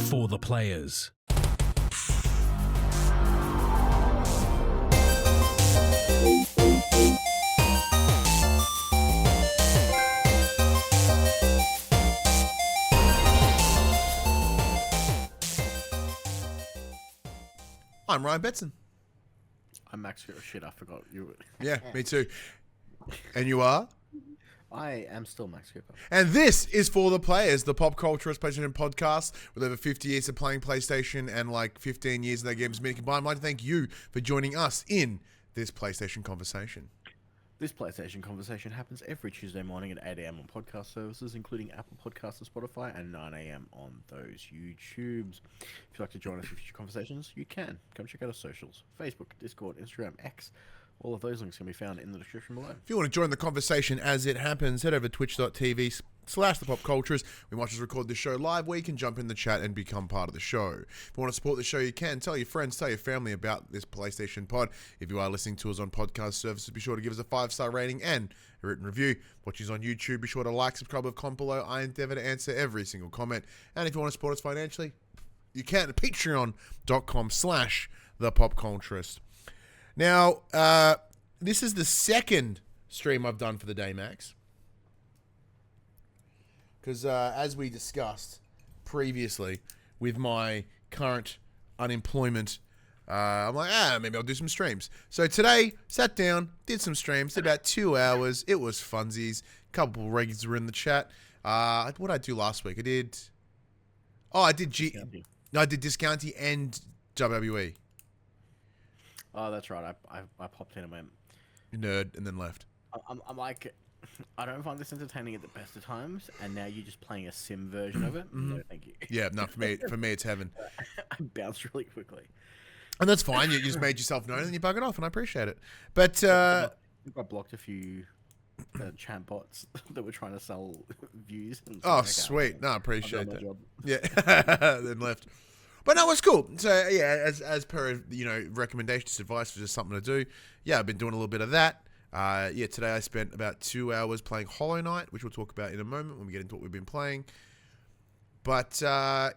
For the players. I'm Ryan Betson. I'm Max. Shit, I forgot you were... Yeah, me too. And you are? I am still Max Cooper. And this is For the Players, the PopCulturists PlayStation Podcast, with over 50 years of playing PlayStation and like 15 years of their games being combined. I'd like to thank you for joining us in this PlayStation conversation. This PlayStation conversation happens every Tuesday morning at 8 a.m. on podcast services, including Apple Podcasts and Spotify, and 9 a.m. on those YouTubes. If you'd like to join us for future conversations, you can. Come check out our socials: Facebook, Discord, Instagram, X. All of those links can be found in the description below. If you want to join the conversation as it happens, head over to twitch.tv/thepopculturists. We watch us record the show live where you can jump in the chat and become part of the show. If you want to support the show, you can. Tell your friends, tell your family about this PlayStation pod. If you are listening to us on podcast services, be sure to give us a 5-star rating and a written review. Watching us on YouTube, be sure to like, subscribe, or comment below. I endeavor to answer every single comment. And if you want to support us financially, you can at patreon.com/thepopculturist. Now, this is the second stream I've done for the day, Max. Because as we discussed previously with my current unemployment, I'm like, maybe I'll do some streams. So today, sat down, did some streams, did about 2 hours. It was funsies. A couple of regulars were in the chat. What did I do last week? I did Discounty and WWE. Oh, that's right. I popped in and went nerd and then left. I'm like, I don't find this entertaining at the best of times, and now you're just playing a sim version of it. No, thank you. Yeah, no, for me it's heaven. I bounced really quickly, and that's fine. You just made yourself known and you bug it off, and I appreciate it. But I blocked a few chat bots that were trying to sell views. And oh, sweet. No, I appreciate that. Yeah, then left. But no, it's cool. So yeah, as per recommendations, advice was just something to do. Yeah, I've been doing a little bit of that. Today I spent about 2 hours playing Hollow Knight, which we'll talk about in a moment when we get into what we've been playing. But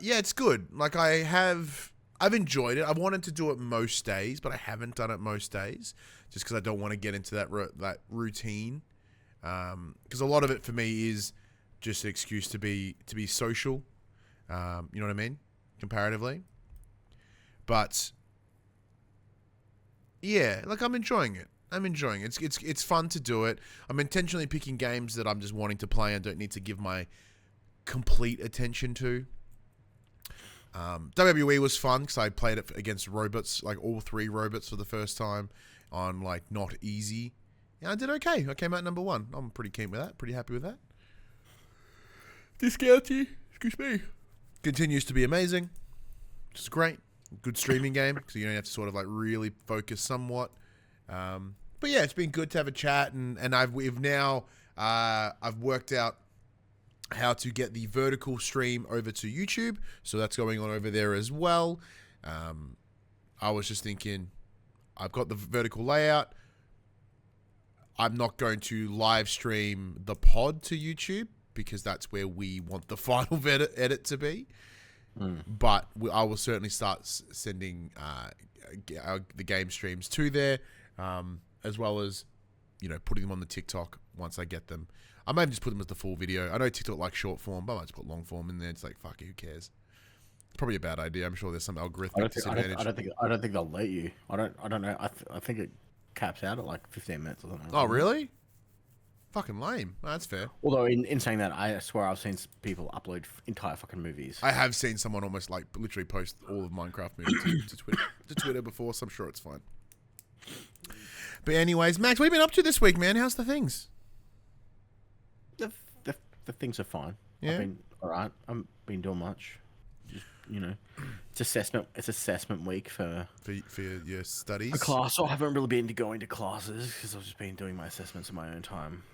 it's good. Like I've enjoyed it. I wanted to do it most days, but I haven't done it most days just because I don't want to get into that routine. Because a lot of it for me is just an excuse to be social. You know what I mean? Comparatively. But yeah, like I'm enjoying it. It's fun to do it. I'm intentionally picking games that I'm just wanting to play and don't need to give my complete attention to. WWE was fun because I played it against robots, like all 3 robots for the first time on like not easy. Yeah, I did okay. I came out number 1. I'm pretty keen with that. Pretty happy with that. Discounty, excuse me, continues to be amazing. Which is great. Good streaming game because you don't have to sort of like really focus somewhat. But yeah, it's been good to have a chat, and I've worked out how to get the vertical stream over to YouTube, so that's going on over there as well. I was just thinking, I've got the vertical layout. I'm not going to live stream the pod to YouTube because that's where we want the final edit to be. But I will certainly start sending the game streams to there, as well as putting them on the TikTok once I get them. I might just put them as the full video. I know TikTok likes short form, but I might just put long form in there. It's like, fuck it, who cares? It's probably a bad idea. I'm sure there's some algorithmic disadvantage. I don't think they'll let you. I don't know. I think it caps out at like 15 minutes or something. Oh, really? Fucking lame. Oh, that's fair. Although in saying that, I swear I've seen people upload entire fucking movies. I have seen someone almost like literally post all of Minecraft movies to Twitter before, so I'm sure it's fine. But anyways, Max, what have you been up to this week, man? How's the things? The things are fine. Yeah. I've been all right. I haven't been doing much. Just it's assessment week for your studies. A class. So I haven't really been going to classes because I've just been doing my assessments in my own time.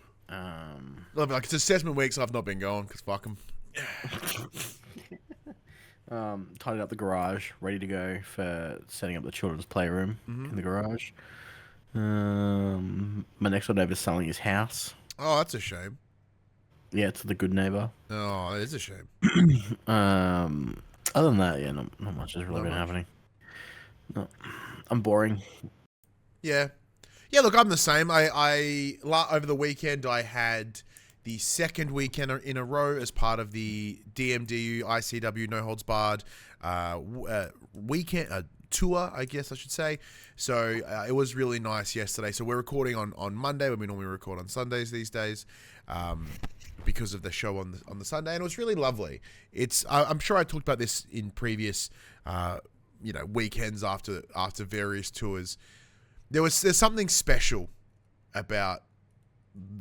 Like it's assessment week, so I've not been going because fuck them. Tidied up the garage, ready to go for setting up the children's playroom in the garage. My next door neighbor's selling his house. Oh, that's a shame. Yeah, it's the good neighbor. Oh, that is a shame. I Other than that, yeah, not much has really been happening. No, I'm boring. Yeah. Yeah, look, I'm the same. Over the weekend, I had the second weekend in a row as part of the DMDU ICW No Holds Barred weekend tour, I guess I should say. So it was really nice yesterday. So we're recording on Monday when we normally record on Sundays these days, because of the show on the Sunday, and it was really lovely. I'm sure I talked about this in previous weekends after various tours. There's something special about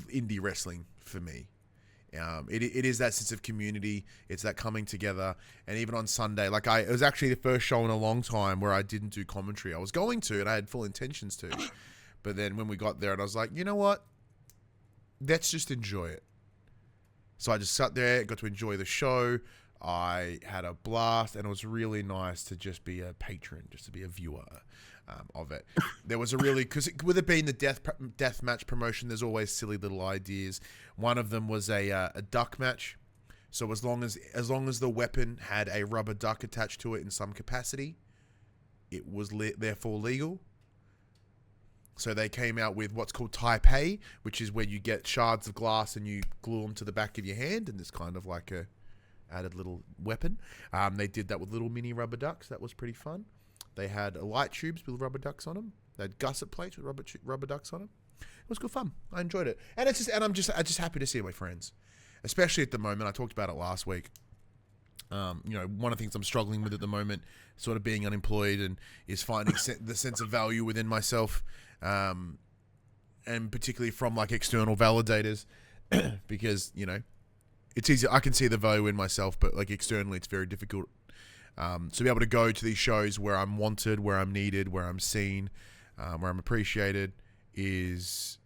indie wrestling for me. It is that sense of community. It's that coming together. And even on Sunday, it was actually the first show in a long time where I didn't do commentary. I was going to, and I had full intentions to. But then when we got there, and I was like, you know what? Let's just enjoy it. So I just sat there, got to enjoy the show. I had a blast, and it was really nice to just be a patron, just to be a viewer of it. There was because with it being the death match promotion, there's always silly little ideas. One of them was a duck match. So as long as the weapon had a rubber duck attached to it in some capacity, it was therefore legal. So they came out with what's called Taipei, which is where you get shards of glass and you glue them to the back of your hand, and it's kind of like a added little weapon. They did that with little mini rubber ducks. That was pretty fun. They had light tubes with rubber ducks on them. They had gusset plates with rubber ducks on them. It was good fun. I enjoyed it, and I'm just happy to see my friends, especially at the moment. I talked about it last week. One of the things I'm struggling with at the moment, sort of being unemployed, and is finding the sense of value within myself, and particularly from external validators, because it's easy. I can see the value in myself, but externally, it's very difficult. To be able to go to these shows where I'm wanted, where I'm needed, where I'm seen, where I'm appreciated is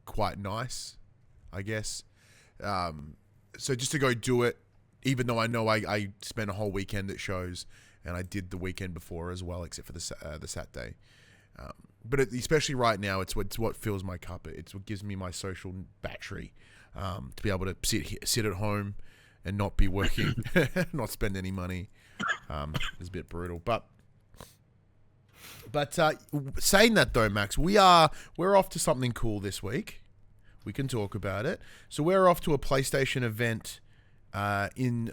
quite nice, I guess. So just to go do it, even though I know I spent a whole weekend at shows, and I did the weekend before as well, except for the Saturday. But especially right now, it's what fills my cup. It's what gives me my social battery, to be able to sit at home and not be working, not spend any money. It's a bit brutal, but saying that though, Max, we're off to something cool this week. We can talk about it. So we're off to a PlayStation event in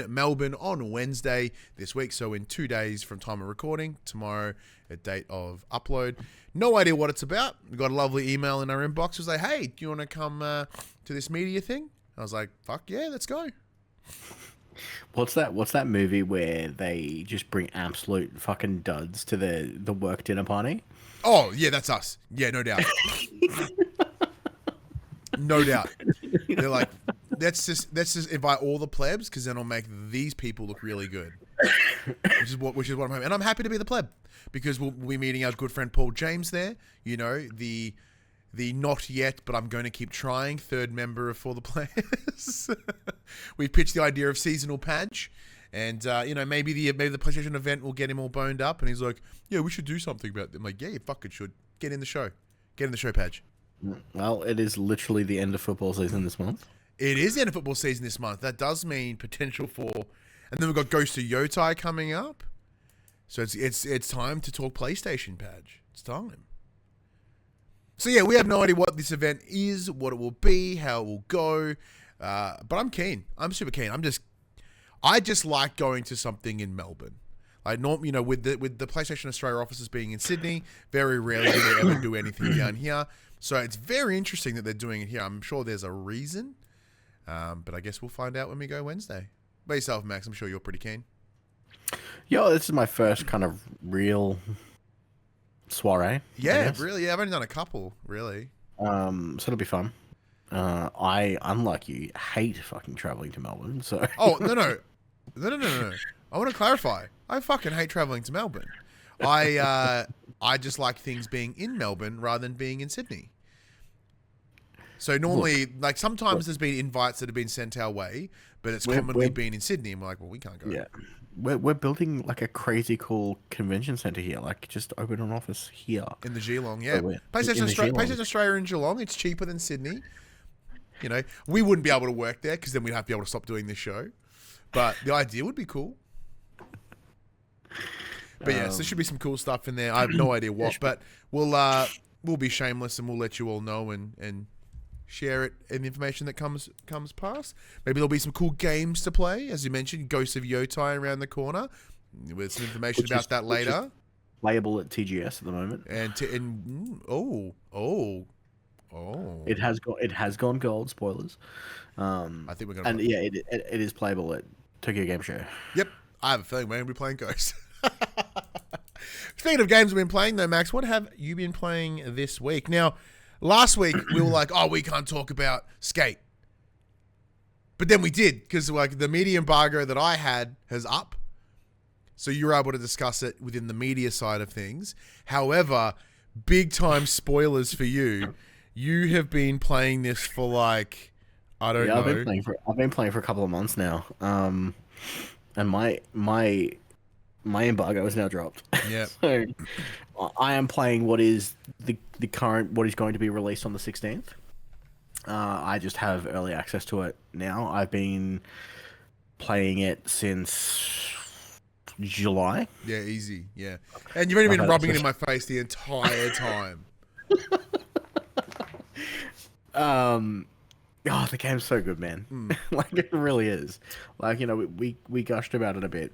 Melbourne on Wednesday this week. So in 2 days from time of recording, tomorrow, a date of upload. No idea what it's about. We got a lovely email in our inbox. It was like, hey, do you want to come to this media thing? I was like, fuck yeah, let's go. What's that movie where they just bring absolute fucking duds to the work dinner party? Oh yeah, that's us. Yeah, no doubt. No doubt. They're like, let's just invite all the plebs, because then I'll make these people look really good. Which is what I'm hoping. And I'm happy to be the pleb, because we'll be meeting our good friend Paul James there. The not yet, but I'm going to keep trying, third member of For the Players. We pitched the idea of seasonal Padge, and maybe the PlayStation event will get him all boned up, and he's like, yeah, we should do something about it. I'm like, yeah, you fucking should. Get in the show, Padge. Well, it is literally the end of football season this month. It is the end of football season this month. That does mean potential for, and then we've got Ghost of Yotai coming up. So it's time to talk PlayStation, Padge. It's time. So yeah, we have no idea what this event is, what it will be, how it will go, but I'm keen. I'm super keen. I just like going to something in Melbourne. With the PlayStation Australia offices being in Sydney, very rarely do they ever do anything down here. So it's very interesting that they're doing it here. I'm sure there's a reason, but I guess we'll find out when we go Wednesday. By yourself, Max, I'm sure you're pretty keen. Yo, this is my first kind of real soiree. Yeah, really. Yeah, I've only done a couple, really. So it'll be fun. I, unlike you, hate fucking traveling to Melbourne. So. Oh no. I want to clarify. I fucking hate traveling to Melbourne. I just like things being in Melbourne rather than being in Sydney. So normally, sometimes there's been invites that have been sent our way, but it's commonly been in Sydney, and we're like, well, we can't go. Yeah. We're building a crazy cool convention center here. Just open an office here in the Geelong. Yeah, PlayStation Australia in Geelong. It's cheaper than Sydney. You know, we wouldn't be able to work there because then we'd have to be able to stop doing this show. But the idea would be cool. But yes, there should be some cool stuff in there. I have no idea what, but we'll be shameless and we'll let you all know and share it and the information that comes past. Maybe there'll be some cool games to play, as you mentioned, Ghosts of Yotai around the corner, with some information about that later. Playable at TGS at the moment, it has gone gold. Spoilers. I think we're gonna. And yeah, it is playable at Tokyo Game Show. Yep, I have a feeling we're gonna be playing Ghosts. Speaking of games we've been playing, though, Max, what have you been playing this week? Now, last week we were like, "Oh, we can't talk about Skate," but then we did because like the media embargo that I had has up, so you were able to discuss it within the media side of things. However, big time spoilers for you. You have been playing this for like I don't know. I've been playing for a couple of months now. And my embargo is now dropped. Yeah. So I am playing what is what is going to be released on the 16th. I just have early access to it now. I've been playing it since July. Yeah, easy. Yeah. And you've only been rubbing it in my face the entire time. Oh, the game's so good, man. Like, it really is. Like, you know, we gushed about it a bit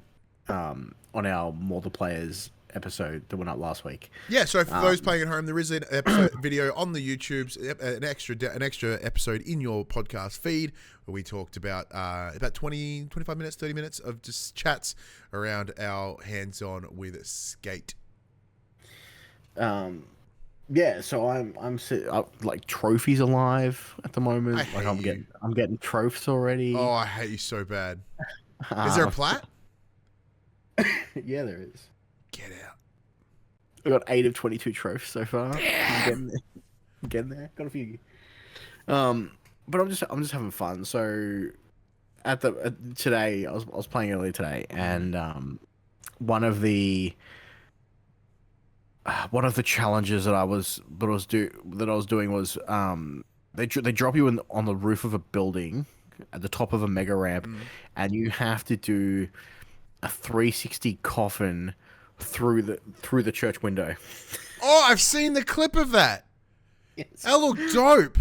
on our multiplayers episode that went up last week. Yeah, so for those playing at home, there is an episode video on the YouTube's an extra episode in your podcast feed where we talked about 20, 25 minutes, 30 minutes of just chats around our hands-on with Skate. Yeah, so I'm like trophies alive at the moment. Like I'm getting trophies already. Oh, I hate you so bad. Is there a plat? Yeah, there is. Get out. I got 8 of 22 trophies so far. Damn. I'm getting there. Got a few. But I'm just having fun. So today I was playing earlier today, and one of the challenges that I was doing was they drop you on the roof of a building at the top of a mega ramp, and you have to do a 360 coffin through the church window. Oh, I've seen the clip of that. Yes. That looked dope.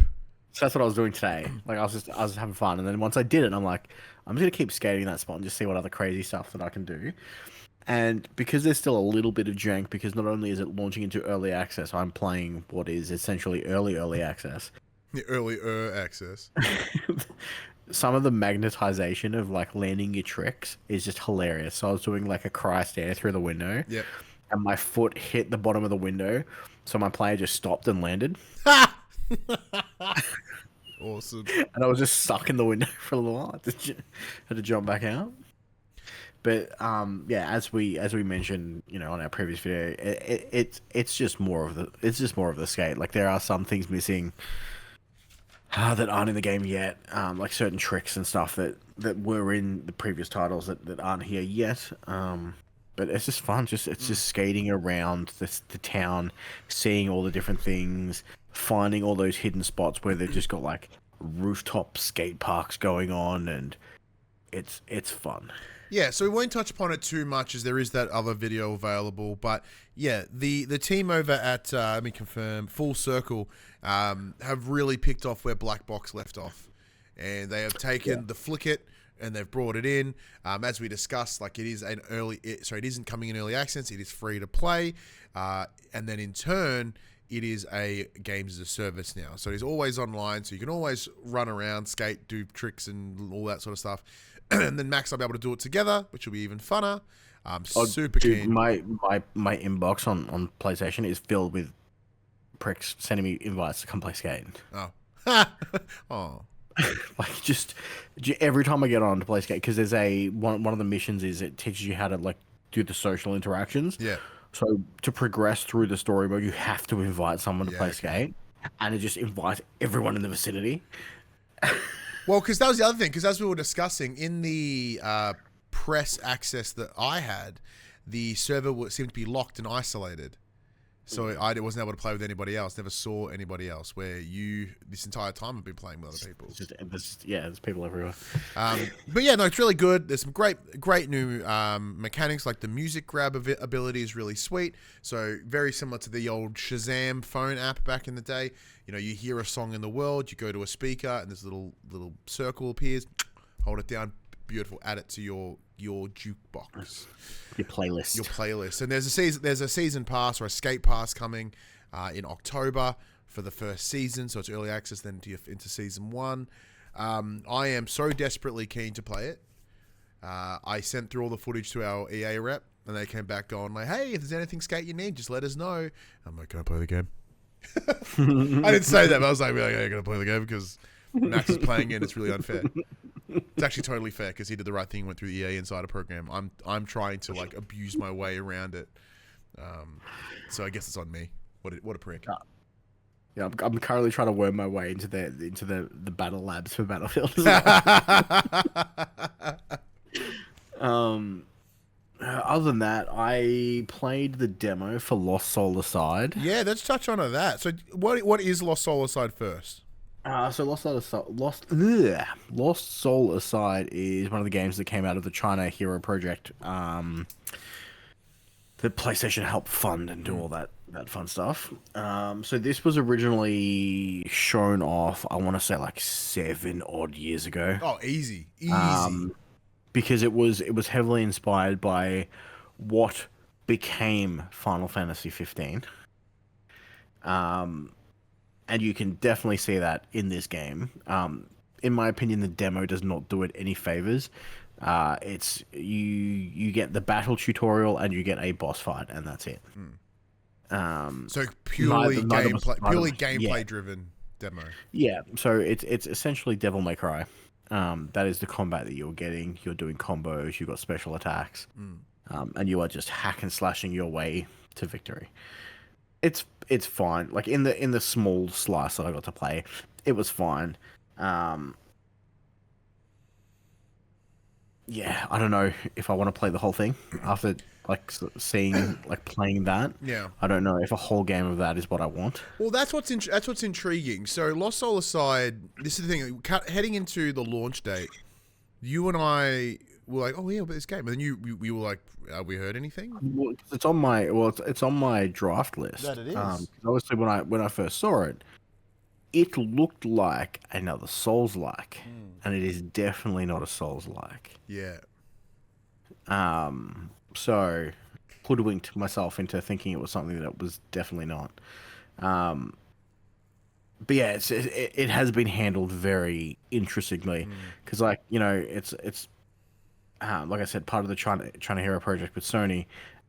So that's what I was doing today. Like I was having fun, and then once I did it, I'm like, I'm just gonna keep skating in that spot and just see what other crazy stuff that I can do. And because there's still a little bit of jank, because not only is it launching into early access, I'm playing what is essentially early access. Earlier access. Some of the magnetization of like landing your tricks is just hilarious. So I was doing like a cry stare through the window. Yep. And my foot hit the bottom of the window, so my player just stopped and landed. Awesome. And I was just stuck in the window for a little while. Had to jump back out. But yeah, as we mentioned, you know, on our previous video, it's just more of the skate. Like there are some things missing that aren't in the game yet, like certain tricks and stuff that were in the previous titles that aren't here yet. But it's just fun. It's just skating around the town, seeing all the different things, finding all those hidden spots where they've just got like rooftop skate parks going on, and it's fun. Yeah, so we won't touch upon it too much as there is that other video available. But yeah, the team over at, let me confirm, Full Circle have really picked off where Black Box left off. And they have taken the Flick It and they've brought it in. As we discussed, like it isn't coming in early access, it is free to play. And then in turn, it is a games as a service now. So it is always online, so you can always run around, skate, do tricks and all that sort of stuff. And then Max will be able to do it together, which will be even funner. I'm super keen. My inbox on PlayStation is filled with pricks sending me invites to come play Skate. Oh. Oh. Like just every time I get on to play Skate, because there's one of the missions is it teaches you how to like do the social interactions. Yeah. So to progress through the story mode, you have to invite someone to play Skate, and it just invites everyone in the vicinity. Well, because that was the other thing, because as we were discussing, in the press access that I had, the server seemed to be locked and isolated. So I wasn't able to play with anybody else. Never saw anybody else. Where you this entire time have been playing with other people. There's people everywhere. But yeah, no, it's really good. There's some great new mechanics. Like the music grab ability is really sweet. So very similar to the old Shazam phone app back in the day. You know, you hear a song in the world, you go to a speaker, and this little circle appears. Hold it down. Beautiful. Add it to your jukebox, your playlist. And there's a season pass or a skate pass coming in October for the first season, so it's early access then into season 1. I am so desperately keen to play it. I sent through all the footage to our EA rep, and they came back going like, hey, if there's anything skate you need, just let us know. I'm like, can I play the game? I didn't say that, but I was like, I'm gonna play the game because Max is playing it and it's really unfair. It's actually totally fair because he did the right thing, went through the EA Insider program. I'm trying to like abuse my way around it, so I guess it's on me. What a prick. Yeah, I'm currently trying to worm my way into the battle labs for Battlefield. Other than that, I played the demo for Lost Soul Aside. Yeah, let's touch on that. So what is Lost Soul Aside first? So Lost Soul Aside is one of the games that came out of the China Hero Project, that PlayStation helped fund and do all that fun stuff. So this was originally shown off, I want to say like 7 odd years ago. Oh, easy. Because it was heavily inspired by what became Final Fantasy 15. And you can definitely see that in this game. In my opinion, the demo does not do it any favors. It's you get the battle tutorial and you get a boss fight, and that's it. So purely gameplay driven demo. Yeah, so it's essentially Devil May Cry. That is the combat that you're getting. You're doing combos. You've got special attacks, and you are just hack and slashing your way to victory. It's fine. Like in the small slice that I got to play, it was fine. Yeah, I don't know if I want to play the whole thing after like seeing like playing that. Yeah, I don't know if a whole game of that is what I want. Well, that's what's intriguing. So Lost Soul Aside, this is the thing. Heading into the launch date, you and I were like, "Oh yeah, but this game," and then we were like, "Have we heard anything?" Well, it's on my draft list. That it is. Obviously, when I first saw it, it looked like another Souls-like, and it is definitely not a Souls-like. Yeah. So hoodwinked myself into thinking it was something that it was definitely not. But yeah, it has been handled very interestingly because, like, you know, it's like I said, part of the China Hero Project with Sony,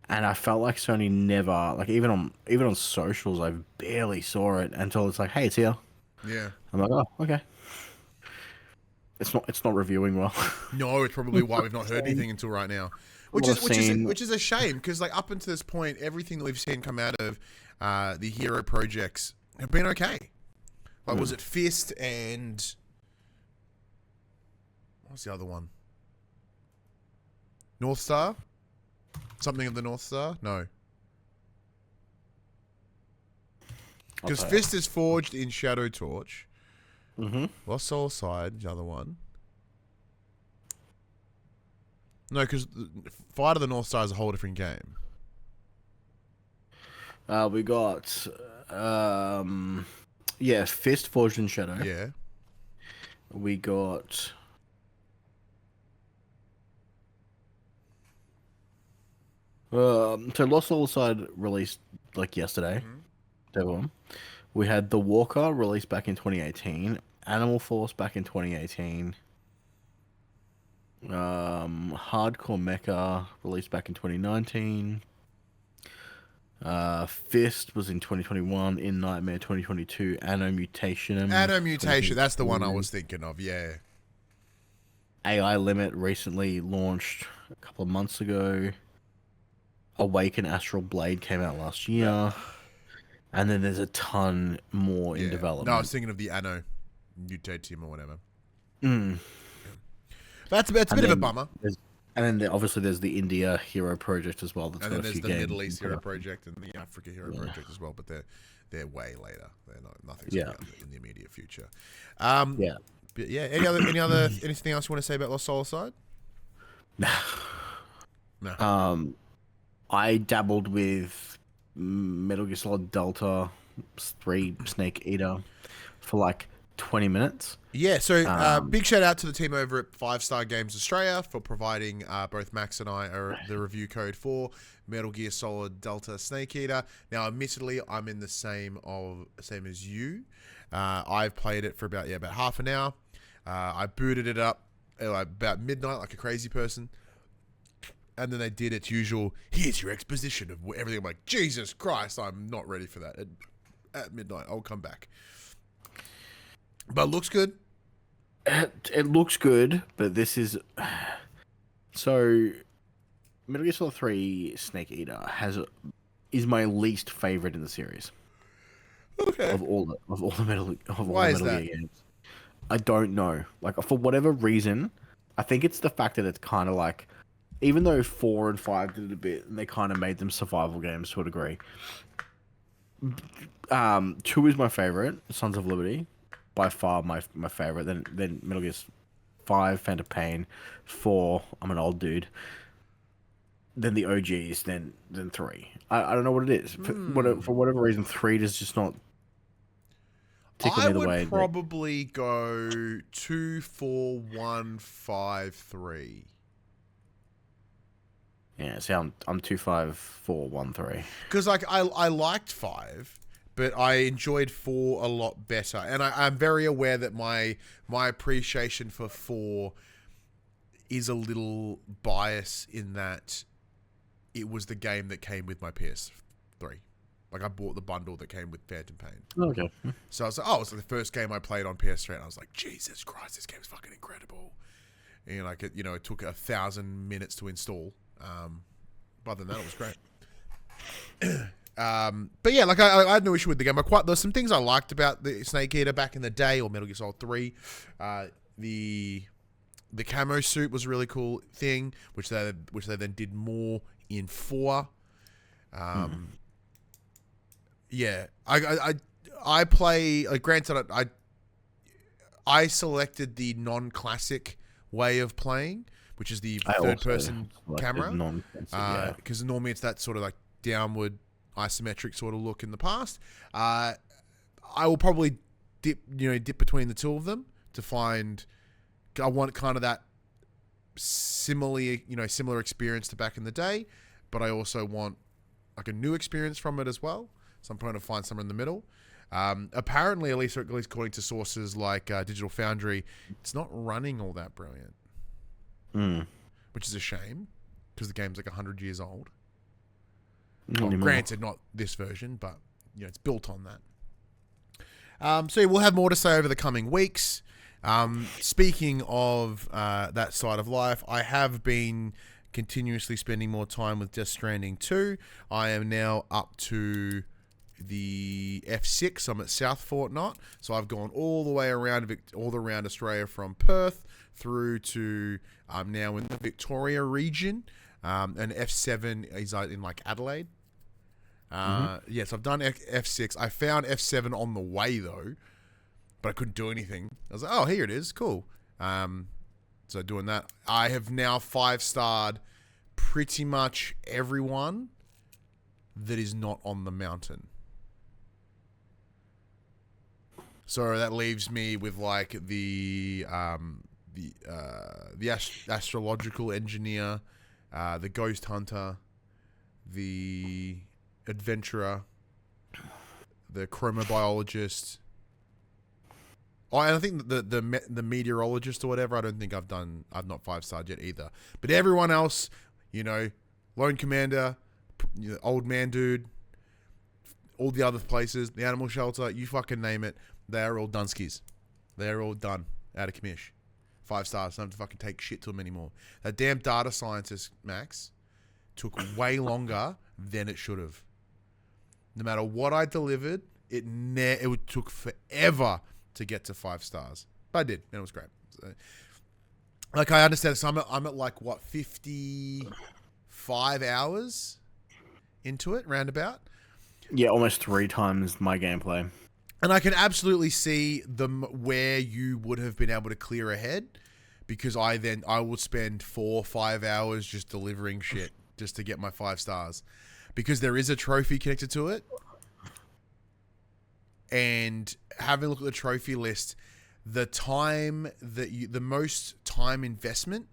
and I felt like Sony never, like, even on socials, I barely saw it until it's like, hey, it's here. Yeah. I'm like, oh, okay. It's not reviewing well. No, it's probably why we've not heard anything until right now. Which is a shame because, like, up until this point, everything that we've seen come out of the Hero projects have been okay. Like, was it Fist and what's the other one? North Star? Something of the North Star? No. Because Fist is forged in Shadow Torch. Lost Soul Aside, the other one. No, because Fight of the North Star is a whole different game. We got, Fist Forged in Shadow. Yeah. We got... so Lost Soul Aside released, like, yesterday. That one. We had The Walker released back in 2018. Animal Force back in 2018. Hardcore Mecha released back in 2019. Fist was in 2021. In Nightmare 2022. Anno Mutation. That's the one I was thinking of. Yeah. AI Limit recently launched a couple of months ago. Awaken Astral Blade came out last year. And then there's a ton more in development. No, I was thinking of the Anno Mutation or whatever. That's a bit of a bummer. And then obviously there's the India Hero Project as well. That's And got then a there's few the games Middle in East Hero production. Project and the Africa Hero Yeah. Project as well, but they're way later. They're not nothing's Yeah. coming out in the immediate future. Yeah. But yeah. Anything else you want to say about Lost Soul Aside? No. I dabbled with Metal Gear Solid Delta 3 Snake Eater for like 20 minutes. Yeah, so big shout out to the team over at 5-Star Games Australia for providing both Max and I the review code for Metal Gear Solid Delta Snake Eater. Now, admittedly, I'm in the same as you. I've played it for about half an hour. I booted it up about midnight like a crazy person. And then they did its usual, here's your exposition of everything. I'm like, Jesus Christ, I'm not ready for that. At midnight, I'll come back. But it looks good. It looks good, but this is... So, Metal Gear Solid 3 Snake Eater is my least favorite in the series. Okay. Of all the Metal Why is Gear that? games. I don't know. Like, for whatever reason, I think it's the fact that it's kind of like... Even though 4 and 5 did it a bit, and they kind of made them survival games to a degree. 2 is my favorite, Sons of Liberty, by far my favorite. Then Metal Gear 5, Phantom Pain, 4, I'm an old dude. Then the OGs, then 3. I don't know what it is. For whatever reason, 3 does just not tickle me the way. I would probably go 2, 4, 1, 5, 3. Yeah, see, I'm 2, 5, 4, 1, 3. Because like I liked 5, but I enjoyed 4 a lot better, and I'm very aware that my appreciation for 4 is a little biased in that it was the game that came with my PS3. Like I bought the bundle that came with Phantom Pain. Okay. So I was like, it's the first game I played on PS3, and I was like, Jesus Christ, this game's fucking incredible. And like it took 1,000 minutes to install. But other than that, it was great. But yeah, like I had no issue with the game. There's some things I liked about the Snake Eater back in the day, or Metal Gear Solid 3. The camo suit was a really cool thing, which they then did more in 4. Yeah, I play. Granted, I selected the non-classic way of playing, which is the third-person camera. Because normally it's that sort of like downward isometric sort of look in the past. I will probably dip between the two of them to find. I want kind of that similar experience to back in the day, but I also want like a new experience from it as well. So I'm trying to find somewhere in the middle. Apparently, at least according to sources like Digital Foundry, it's not running all that brilliant. Which is a shame, because the game's like 100 years old. Granted, not this version, but it's built on that. So we'll have more to say over the coming weeks. Speaking of that side of life, I have been continuously spending more time with Death Stranding 2. I am now up to the F6. I'm at South Fortnott, so I've gone all the way around Australia from Perth through to I'm now in the Victoria region, and F7 is in like Adelaide. Yes, I've done F6. I found F7 on the way though, but I couldn't do anything. I was like, oh, here it is, cool. So doing that, I have now 5-starred pretty much everyone that is not on the mountain. So that leaves me with like the astrological engineer, the ghost hunter, the adventurer, the chromobiologist. Oh, and I think the meteorologist or whatever. I don't think I've not 5-starred yet either. But everyone else, Lone Commander, old man dude, all the other places, the animal shelter, you fucking name it. They're all Dunskies. They're all done. Out of commish. 5 stars. Don't have to fucking take shit to them anymore. That damn data scientist, Max, took way longer than it should have. No matter what I delivered, it took forever to get to 5 stars. But I did, and it was great. So, Like, I understand. So I'm at like, what, 55 hours into it, roundabout? Yeah, almost 3 times my gameplay. And I can absolutely see where you would have been able to clear ahead, because I would spend 4 or 5 hours just delivering shit just to get my 5 stars, because there is a trophy connected to it. And having a look at the trophy list, the most time investment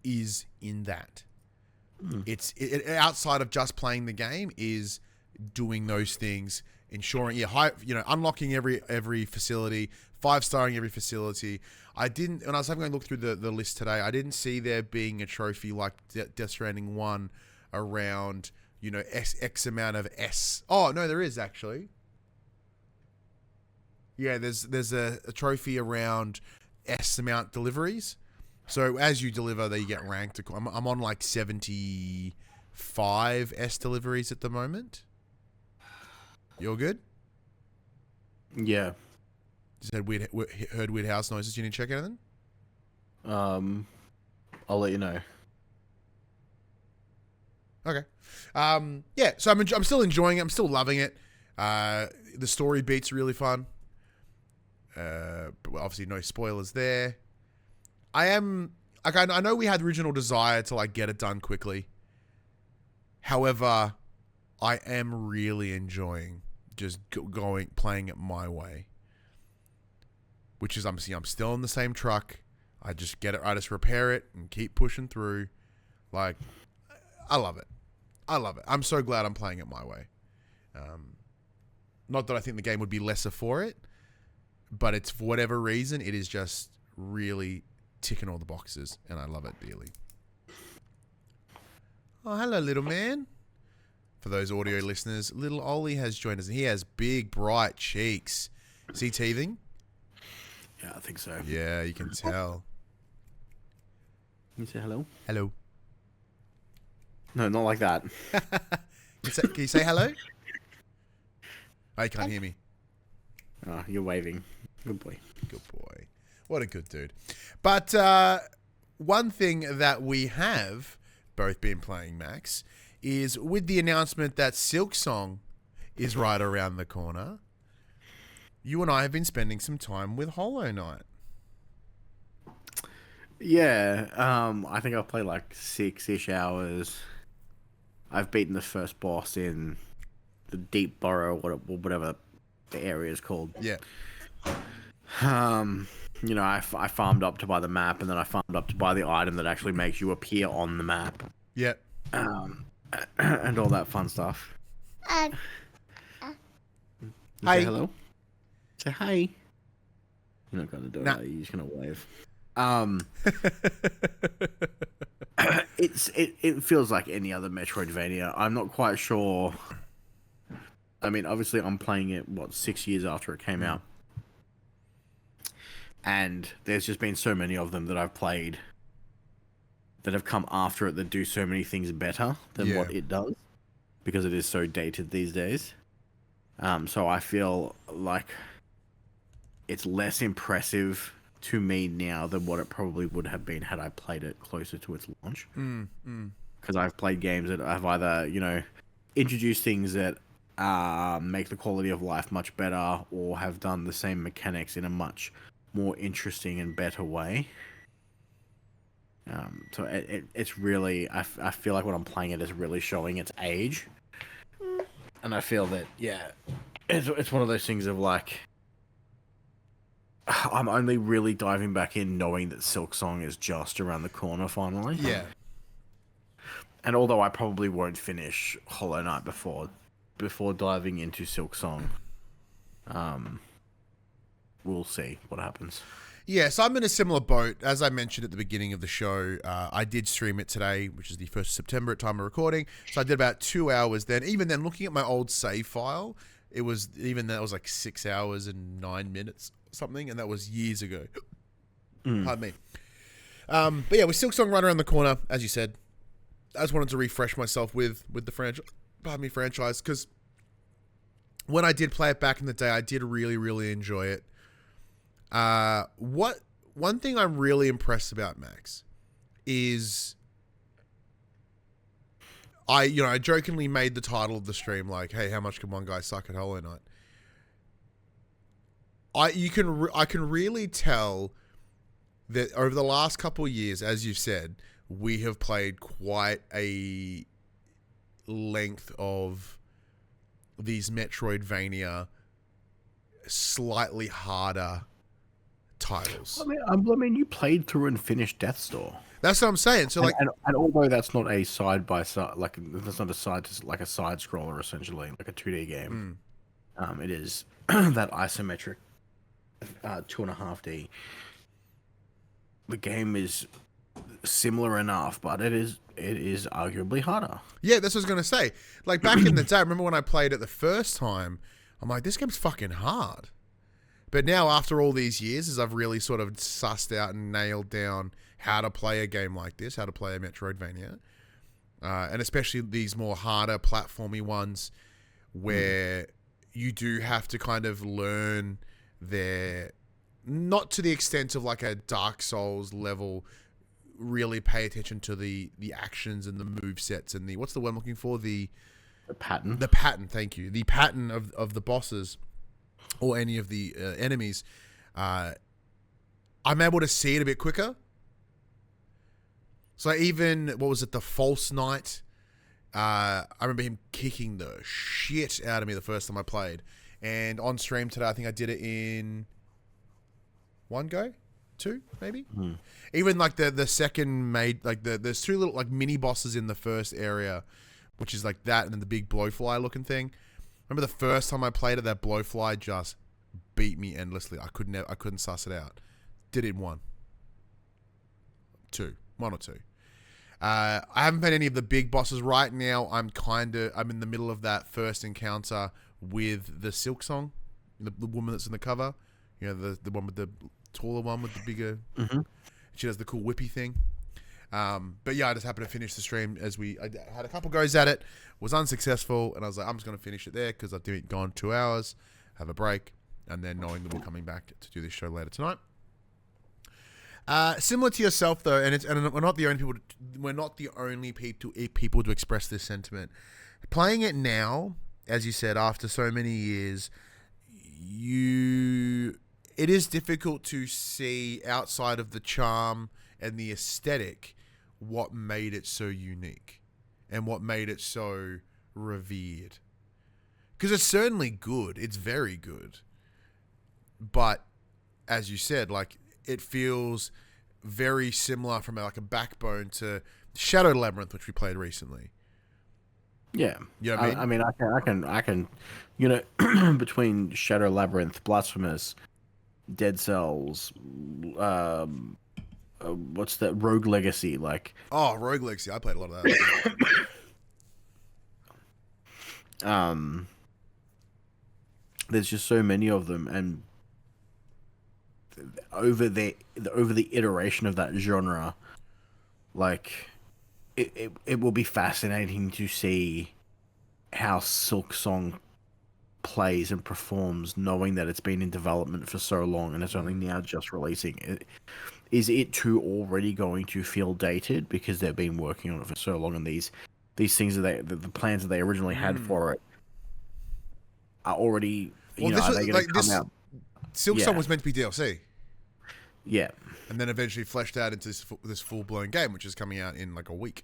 is in that. It's outside of just playing the game, is doing those things, ensuring unlocking every facility, 5-starring every facility. When I was having a look through the list today, I didn't see there being a trophy like Death Stranding 1 around, X amount of S. Oh no, there is actually. Yeah, there's a trophy around S amount deliveries. So as you deliver, they get ranked. I'm on like 75 S deliveries at the moment. You're good? Yeah. Just heard weird house noises. Do you need to check anything? I'll let you know. Okay. Yeah. So I'm still enjoying it. I'm still loving it. The story beats really fun. But obviously no spoilers there. I know we had the original desire to like get it done quickly. However, I am really enjoying just playing it my way. Which is, I'm still in the same truck. I just repair it and keep pushing through. Like, I love it. I'm so glad I'm playing it my way. Not that I think the game would be lesser for it, but it's, for whatever reason, it is just really ticking all the boxes, and I love it dearly. Oh, hello, little man. For those audio listeners, little Ollie has joined us, and he has big, bright cheeks. Is he teething? Yeah, I think so. Yeah, you can tell. Can you say hello? Hello. No, not like that. Can you say hello? Oh, you can't hear me. Oh, you're waving. Good boy. Good boy. What a good dude. But one thing that we have both been playing, Max, is with the announcement that Silksong is right around the corner, you and I have been spending some time with Hollow Knight. Yeah, I think I've played like 6-ish hours. I've beaten the first boss in the Deep Burrow, whatever the area is called. Yeah. I farmed up to buy the map, and then I farmed up to buy the item that actually makes you appear on the map. Yeah. And all that fun stuff. Hi. Say hello. Say hi. You're not gonna do it. You're just gonna wave. It feels like any other Metroidvania. I'm not quite sure. I mean, obviously, I'm playing it 6 years after it came out, and there's just been so many of them that I've played that have come after it that do so many things better than what it does, because it is so dated these days. So I feel like it's less impressive to me now than what it probably would have been had I played it closer to its launch. Because I've played games that have either, introduced things that make the quality of life much better, or have done the same mechanics in a much more interesting and better way. So it's really, I feel like when I'm playing it is really showing its age. And I feel that, it's one of those things of like, I'm only really diving back in knowing that Silksong is just around the corner finally. Yeah. And although I probably won't finish Hollow Knight before diving into Silksong, we'll see what happens. Yeah, so I'm in a similar boat. As I mentioned at the beginning of the show, I did stream it today, which is the 1st of September at time of recording. So I did about 2 hours then. Even then, looking at my old save file, it was like 6 hours and 9 minutes something, and that was years ago. Pardon me. But yeah, with Silksong right around the corner, as you said, I just wanted to refresh myself with the franchise, because when I did play it back in the day, I did really, really enjoy it. One thing I'm really impressed about, Max, is I jokingly made the title of the stream like, hey, how much can one guy suck at Hollow Knight? I can really tell that over the last couple of years, as you've said, we have played quite a length of these Metroidvania slightly harder titles. I mean, you played through and finished Death's Door. That's what I'm saying. So and although that's not a side by side, like that's not a side scroller, essentially like a 2D game. It is that isometric 2.5D. The game is similar enough, but it is arguably harder. Yeah, that's what I was gonna say. Like back in the day, I remember when I played it the first time, I'm like, this game's fucking hard. But now, after all these years, as I've really sort of sussed out and nailed down how to play a game like this, how to play a Metroidvania, and especially these more harder platformy ones where you do have to kind of learn their, not to the extent of like a Dark Souls level, really pay attention to the actions and the move sets and the, what's the word I'm looking for? The pattern. The pattern, thank you. The pattern of the bosses or any of the enemies. I'm able to see it a bit quicker. So even, what was it, the False Knight? I remember him kicking the shit out of me the first time I played. And on stream today, I think I did it in one go? Two, maybe? Even like the second there's two little like mini bosses in the first area, which is like that and then the big blowfly looking thing. Remember the first time I played it, that blowfly just beat me endlessly. I couldn't suss it out. Did it in one or two. I haven't played any of the big bosses right now. I'm in the middle of that first encounter with the Silk Song, the woman that's in the cover. You know, the one with the taller one with the bigger. She does the cool whippy thing. But yeah, I just happened to finish the stream I had a couple goes at it, was unsuccessful, and I was like, I'm just going to finish it there because I've gone 2 hours, have a break, and then knowing that we're coming back to do this show later tonight. Similar to yourself though, and we're not the only people to express this sentiment. Playing it now, as you said, after so many years, it is difficult to see outside of the charm and the aesthetic what made it so unique and what made it so revered. Because it's certainly good. It's very good. But as you said, like, it feels very similar from like a backbone to Shadow Labyrinth, which we played recently. Yeah. You know what I mean, I can, you know, between Shadow Labyrinth, Blasphemous, Dead Cells, what's that? Rogue Legacy, like. Oh, Rogue Legacy. I played a lot of that. There's just so many of them, and over the iteration of that genre, like it will be fascinating to see how Silk Song plays and performs, knowing that it's been in development for so long and it's only now just releasing it. Is it too already going to feel dated because they've been working on it for so long, and these things that the plans that they originally had for it are already, are they going to come out? Silk Song was meant to be DLC. Yeah. And then eventually fleshed out into this full-blown game, which is coming out in like a week.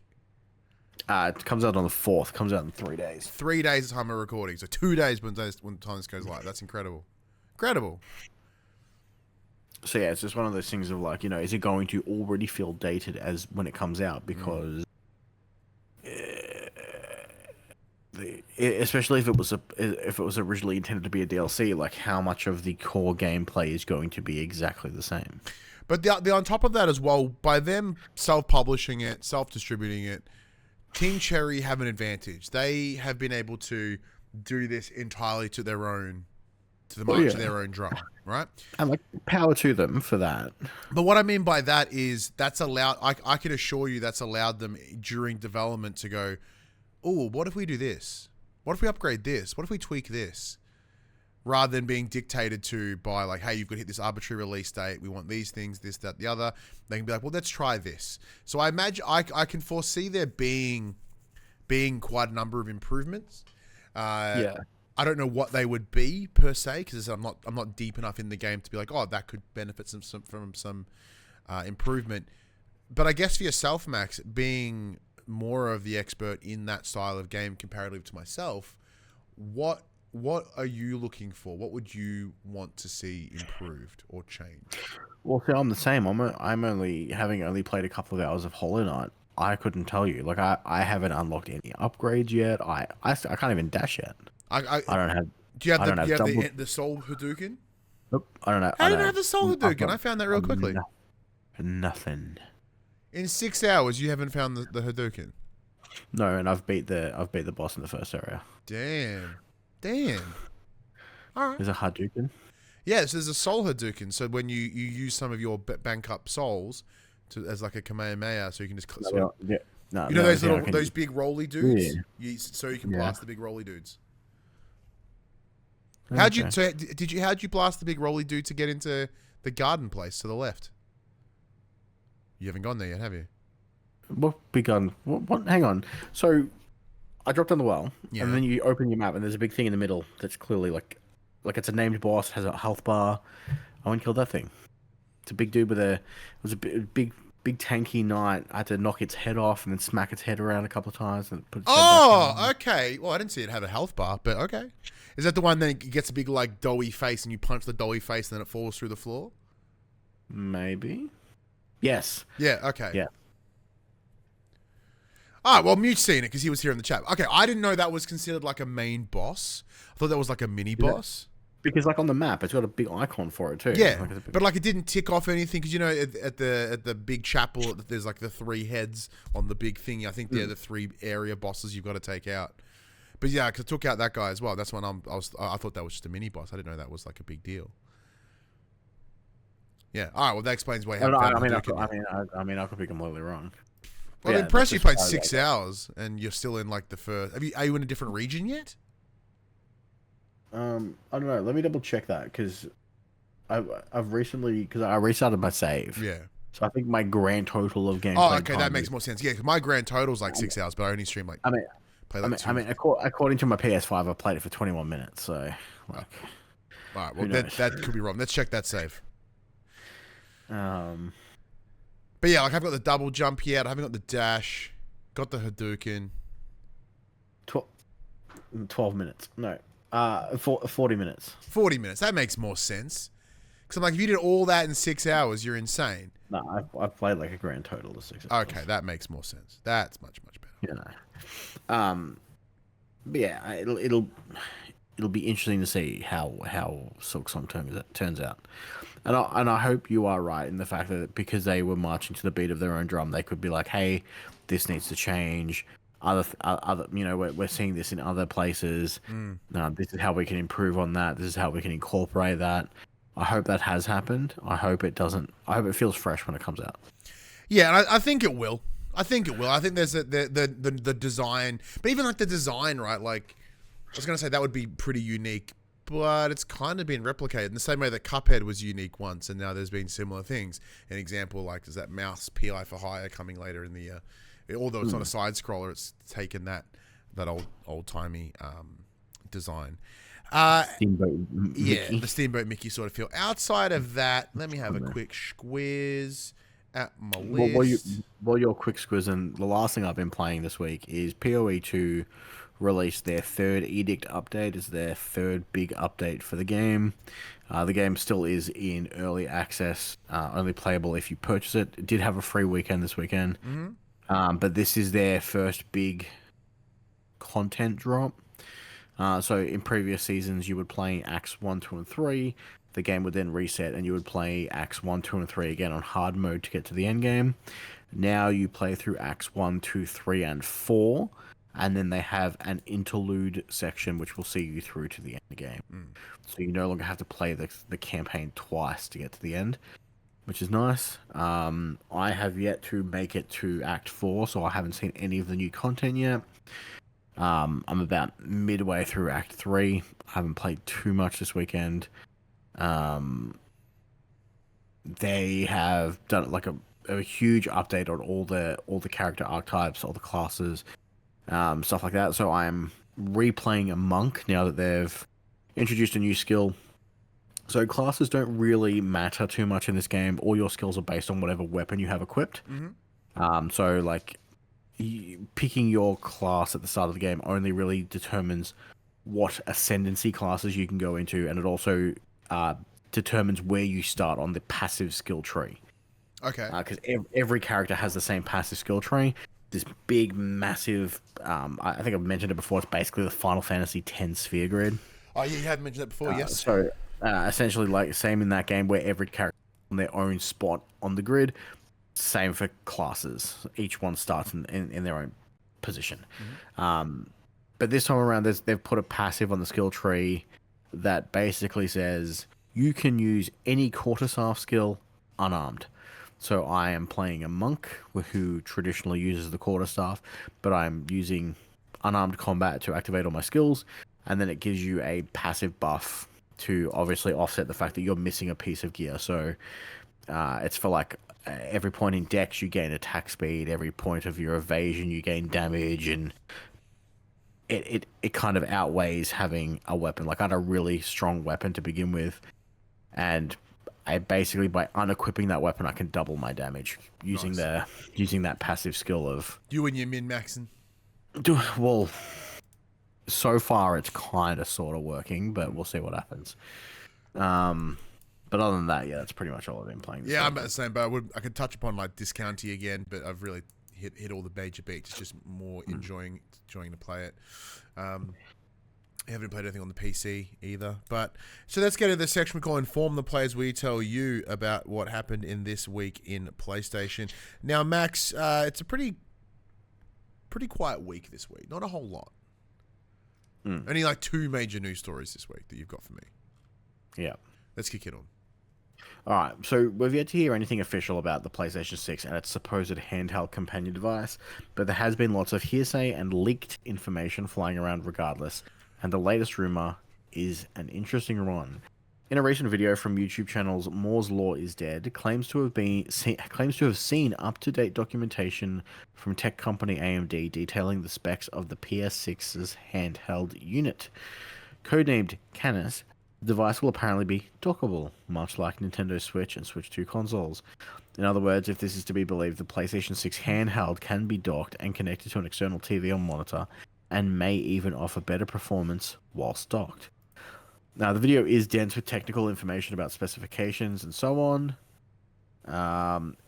It comes out on the 4th. Comes out in 3 days. 3 days the time of recording. So 2 days when time this goes live. That's incredible. Incredible. So yeah, it's just one of those things of like, you know, is it going to already feel dated as when it comes out? Because especially if it was originally intended to be a DLC, like how much of the core gameplay is going to be exactly the same? But the on top of that as well, by them self-publishing it, self-distributing it, Team Cherry have an advantage. They have been able to do this entirely to their own, to the march of their own drum, right? And like, power to them for that. But what I mean by that is that's allowed. I can assure you that's allowed them during development to go, oh, what if we do this? What if we upgrade this? What if we tweak this? rather than being dictated to by like, hey, you've got to hit this arbitrary release date. We want these things, this, that, the other. They can be like, well, let's try this. So I imagine I can foresee there being quite a number of improvements. Yeah. I don't know what they would be per se, because I'm not deep enough in the game to be like, oh, that could benefit from some improvement. But I guess for yourself, Max, being more of the expert in that style of game comparative to myself, what are you looking for? What would you want to see improved or changed? Well, see, I'm the same. I'm only played a couple of hours of Hollow Knight. I couldn't tell you. Like I haven't unlocked any upgrades yet. I can't even dash yet. I don't have. Do you have the Soul Hadouken? Nope. I don't know. How do you have the Soul Hadouken? I found that real quickly. Nothing. In 6 hours, you haven't found the Hadouken. No, and I've beat the boss in the first area. Damn. All right. There's a Hadouken. Yes, there's a Soul Hadouken. So when you use some of your bank up souls as like a Kamehameha, so you can just those big rolly dudes. Yeah. So you can blast the big rolly dudes. How'd you blast the big rolly dude to get into the garden place to the left? You haven't gone there yet, have you? What big garden? What? Hang on. So I dropped down the well, and then you open your map, and there's a big thing in the middle that's clearly like it's a named boss, has a health bar. I went and killed that thing. It's a big dude it was a big tanky knight. I had to knock its head off and then smack its head around a couple of times and put its head back on. Okay. Well, I didn't see it have a health bar, but okay. Is that the one that gets a big like doughy face and you punch the doughy face and then it falls through the floor? Maybe. Yes. Yeah. Okay. Yeah. All right, well, Mute's seen it because he was here in the chat. Okay, I didn't know that was considered like a main boss. I thought that was like a mini boss. Because like on the map, it's got a big icon for it too. Yeah, but like it didn't tick off anything because at the big chapel, there's like the 3 heads on the big thing. I think they're the 3 area bosses you've got to take out. But yeah, because I took out that guy as well. That's when I thought that was just a mini boss. I didn't know that was like a big deal. Yeah. All right. Well, that explains why. I could be completely wrong. Well, I'm impressed you played 6 hours and you're still in like the first. Are you in a different region yet? I don't know. Let me double check that because I've recently I restarted my save. Yeah. So I think my grand total of gameplay. Oh, okay, that makes more sense. Yeah, 'cause my grand total is like 6 hours, but I only stream like. According to my PS5, I played it for 21 minutes. So, like, all right. Well, that could be wrong. Let's check that save. But yeah, like I've got the double jump yet. I haven't got the dash. Got the Hadouken. 12 minutes. No. 40 minutes. 40 minutes. That makes more sense. Because I'm like, if you did all that in 6 hours, you're insane. No, I've played like a grand total of 6 hours. Okay, that makes more sense. That's much better. But yeah, it'll be interesting to see how Silksong turns out. And I hope you are right in the fact that because they were marching to the beat of their own drum, they could be like, hey, this needs to change. Other we're seeing this in other places. This is how we can improve on that. This is how we can incorporate that. I hope that has happened. I hope it doesn't. I hope it feels fresh when it comes out. Yeah, and I think it will. I think there's the design, but even like the design, right? Like I was gonna say that would be pretty unique, but it's kind of been replicated in the same way that Cuphead was unique once, and now there's been similar things. An example like is that Mouse PI for Hire coming later in the year. Although it's not a side scroller, it's taken that old timey design. Steamboat Mickey. Yeah, the Steamboat Mickey sort of feel. Outside of that, let me have a quick squiz at my list. While you're quick squizzing, the last thing I've been playing this week is PoE2 released their 3rd edict update. It's their 3rd big update for the game. The game still is in early access, only playable if you purchase it. It did have a free weekend this weekend. But this is their first big content drop. So in previous seasons, you would play Acts 1, 2, and 3. The game would then reset, and you would play Acts 1, 2, and 3 again on hard mode to get to the end game. Now you play through Acts 1, 2, 3, and 4, and then they have an interlude section which will see you through to the end game. So you no longer have to play the campaign twice to get to the end, which is nice. I have yet to make it to Act 4, so I haven't seen any of the new content yet. I'm about midway through Act 3. I haven't played too much this weekend. They have done like a huge update on all the character archetypes, all the classes, stuff like that. So I'm replaying a monk now that they've introduced a new skill. So classes don't really matter too much in this game. All your skills are based on whatever weapon you have equipped. So like picking your class at the start of the game only really determines what ascendancy classes you can go into, and it also determines where you start on the passive skill tree. Okay. Because every character has the same passive skill tree. This big, massive, I think I've mentioned it before, it's basically the Final Fantasy X sphere grid. Oh, yeah, you have mentioned that before, yes. So, essentially, like, same in that game where every character on their own spot on the grid. Same for classes. Each one starts in their own position. But this time around, they've put a passive on the skill tree that basically says you can use any quarterstaff skill unarmed. So I am playing a monk who traditionally uses the quarterstaff, but I'm using unarmed combat to activate all my skills, and then it gives you a passive buff to obviously offset the fact that you're missing a piece of gear. So it's for like every point in dex you gain attack speed, every point of your evasion you gain damage, and it kind of outweighs having a weapon. Like I had a really strong weapon to begin with, and I basically, by unequipping that weapon, I can double my damage using using that passive skill of you and your min-maxing. Well, so far it's kind of sort of working, but we'll see what happens. But other than that, yeah, that's pretty much all I've been playing. Yeah, I'm about the same, but I could touch upon like Discounty again, but I've really hit all the major beats. It's just more enjoying to play it. I haven't played anything on the PC either. But so let's get to the section we call Inform the Players. We tell you about what happened in this week in PlayStation. Now, Max, it's a pretty quiet week this week. Not a whole lot. Only like 2 major news stories this week that you've got for me. Yeah. Let's kick it on. All right, so we've yet to hear anything official about the PlayStation 6 and its supposed handheld companion device, but there has been lots of hearsay and leaked information flying around regardless. And the latest rumor is an interesting one. In a recent video from YouTube channels Moore's Law is Dead, claims to have seen up-to-date documentation from tech company AMD detailing the specs of the PS6's handheld unit. Codenamed Canis, the device will apparently be dockable, much like Nintendo Switch and Switch 2 consoles. In other words, if this is to be believed, the PlayStation 6 handheld can be docked and connected to an external TV or monitor, and may even offer better performance whilst docked. Now, the video is dense with technical information about specifications and so on.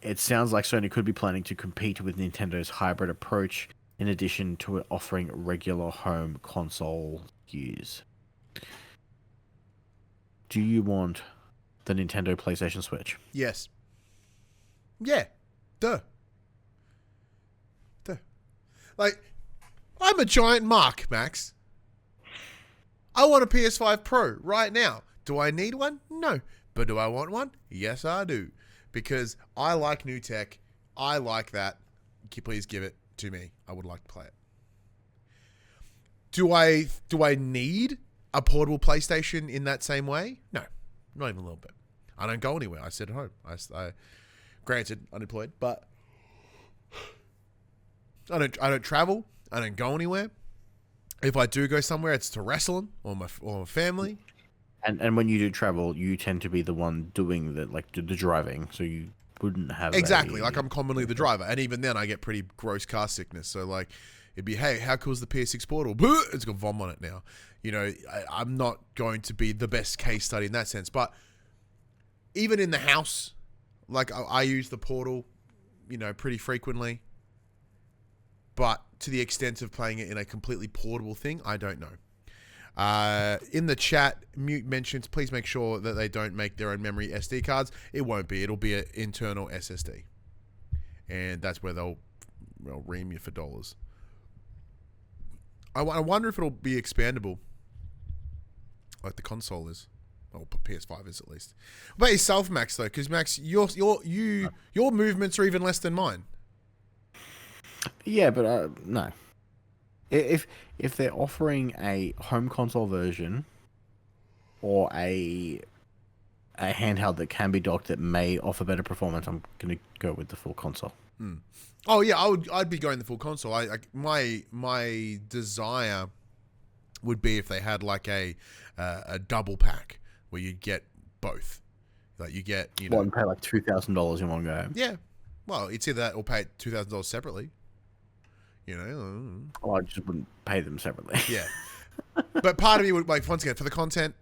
It sounds like Sony could be planning to compete with Nintendo's hybrid approach, in addition to offering regular home console use. Do you want the Nintendo PlayStation Switch? Yes. Yeah. Duh. Like, I'm a giant mark, Max. I want a PS5 Pro right now. Do I need one? No. But do I want one? Yes, I do. Because I like new tech. I like that. Can you please give it to me? I would like to play it. Do I need a portable PlayStation in that same way? No. Not even a little bit. I don't go anywhere. I sit at home. I granted, unemployed, but I don't travel. I don't go anywhere. If I do go somewhere, it's to wrestling or my family. And when you do travel, you tend to be the one doing the driving, so you wouldn't have exactly. Like I'm commonly the driver, and even then, I get pretty gross car sickness. So like, it'd be, hey, how cool is the PS6 Portable? It's got vom on it now. You know, I'm not going to be the best case study in that sense, but even in the house, like I use the Portal, you know, pretty frequently. But to the extent of playing it in a completely portable thing, I don't know. In the chat, Mute mentions, please make sure that they don't make their own memory SD cards. It won't be. It'll be an internal SSD. And that's where they'll ream you for dollars. I wonder if it'll be expandable, like the console is. Or PS5 is at least. What about yourself, Max, though? Because, Max, your movements are even less than mine. Yeah, but no. If they're offering a home console version or a handheld that can be docked that may offer better performance, I'm gonna go with the full console. Oh yeah, I'd be going the full console. My desire would be if they had like a double pack where you'd get both. Like you get, Well, and pay like $2,000 in one go. Yeah. Well, it's either that or pay $2,000 separately. You know. Oh, I just wouldn't pay them separately. Yeah. But part of me would, like, once again, for the content,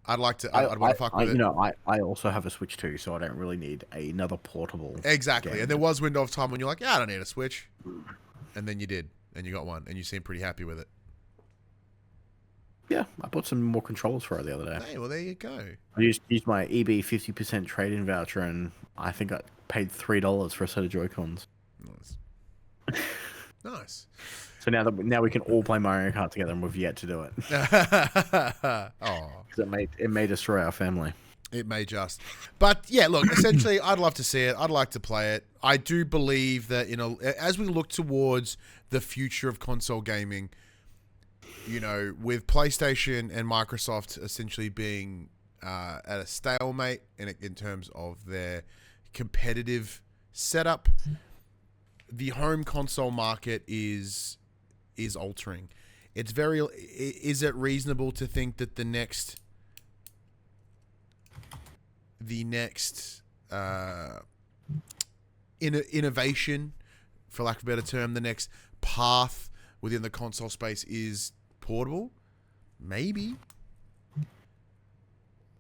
I'd want to fuck with it. You know, I also have a Switch too, so I don't really need another portable. Exactly. game. And there was a window of time when you're like, yeah, I don't need a Switch. And then you did. And you got one. And you seemed pretty happy with it. Yeah, I bought some more controllers for it the other day. Hey, well, there you go. I used my EB 50% trade-in voucher, and I think I paid $3 for a set of Joy-Cons. Nice. Nice. So now we can all play Mario Kart together, and we've yet to do it. Oh, because it may destroy our family. It may just. But yeah, look, essentially, I'd love to see it. I'd like to play it. I do believe that, you know, as we look towards the future of console gaming, you know, with PlayStation and Microsoft essentially being at a stalemate in terms of their competitive setup, the home console market is altering. It's very. Is it reasonable to think that the next innovation, for lack of a better term, the next path within the console space is portable? Maybe.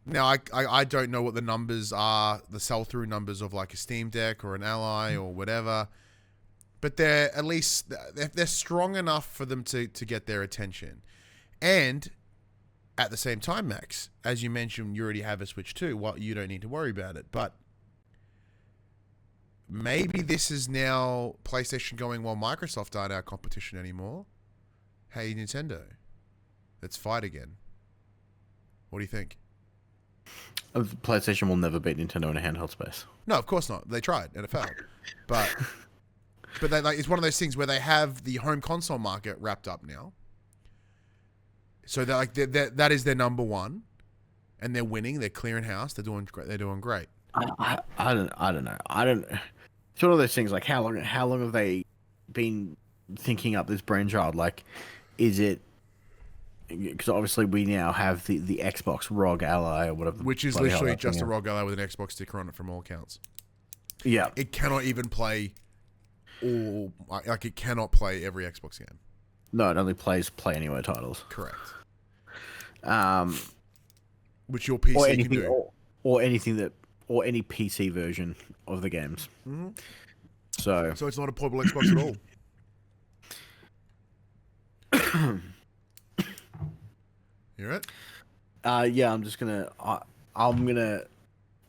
Now, I don't know what the numbers are, the sell-through numbers of like a Steam Deck or an Ally or whatever, but they're at least they're strong enough for them to get their attention. And at the same time, Max, as you mentioned, you already have a Switch too. Well, you don't need to worry about it, but maybe this is now PlayStation going, well, Microsoft aren't our competition anymore. Hey, Nintendo, let's fight again. What do you think? PlayStation will never beat Nintendo in a handheld space. No, of course not. They tried and it failed. But they, like, it's one of those things where they have the home console market wrapped up now. So that is their number one, and they're winning. They're clearing house. They're doing great. They're doing great. I don't know. It's one of those things. Like how long have they been thinking up this brainchild? Like, is it? Because obviously we now have the Xbox ROG Ally or whatever. Which is literally just a ROG Ally with an Xbox sticker on it from all accounts. Yeah. It cannot even play it cannot play every Xbox game. No, it only plays Play Anywhere titles. Correct. Which your PC can do. Or any PC version of the games. Mm-hmm. So it's not a portable Xbox at all. You right? Yeah, I'm gonna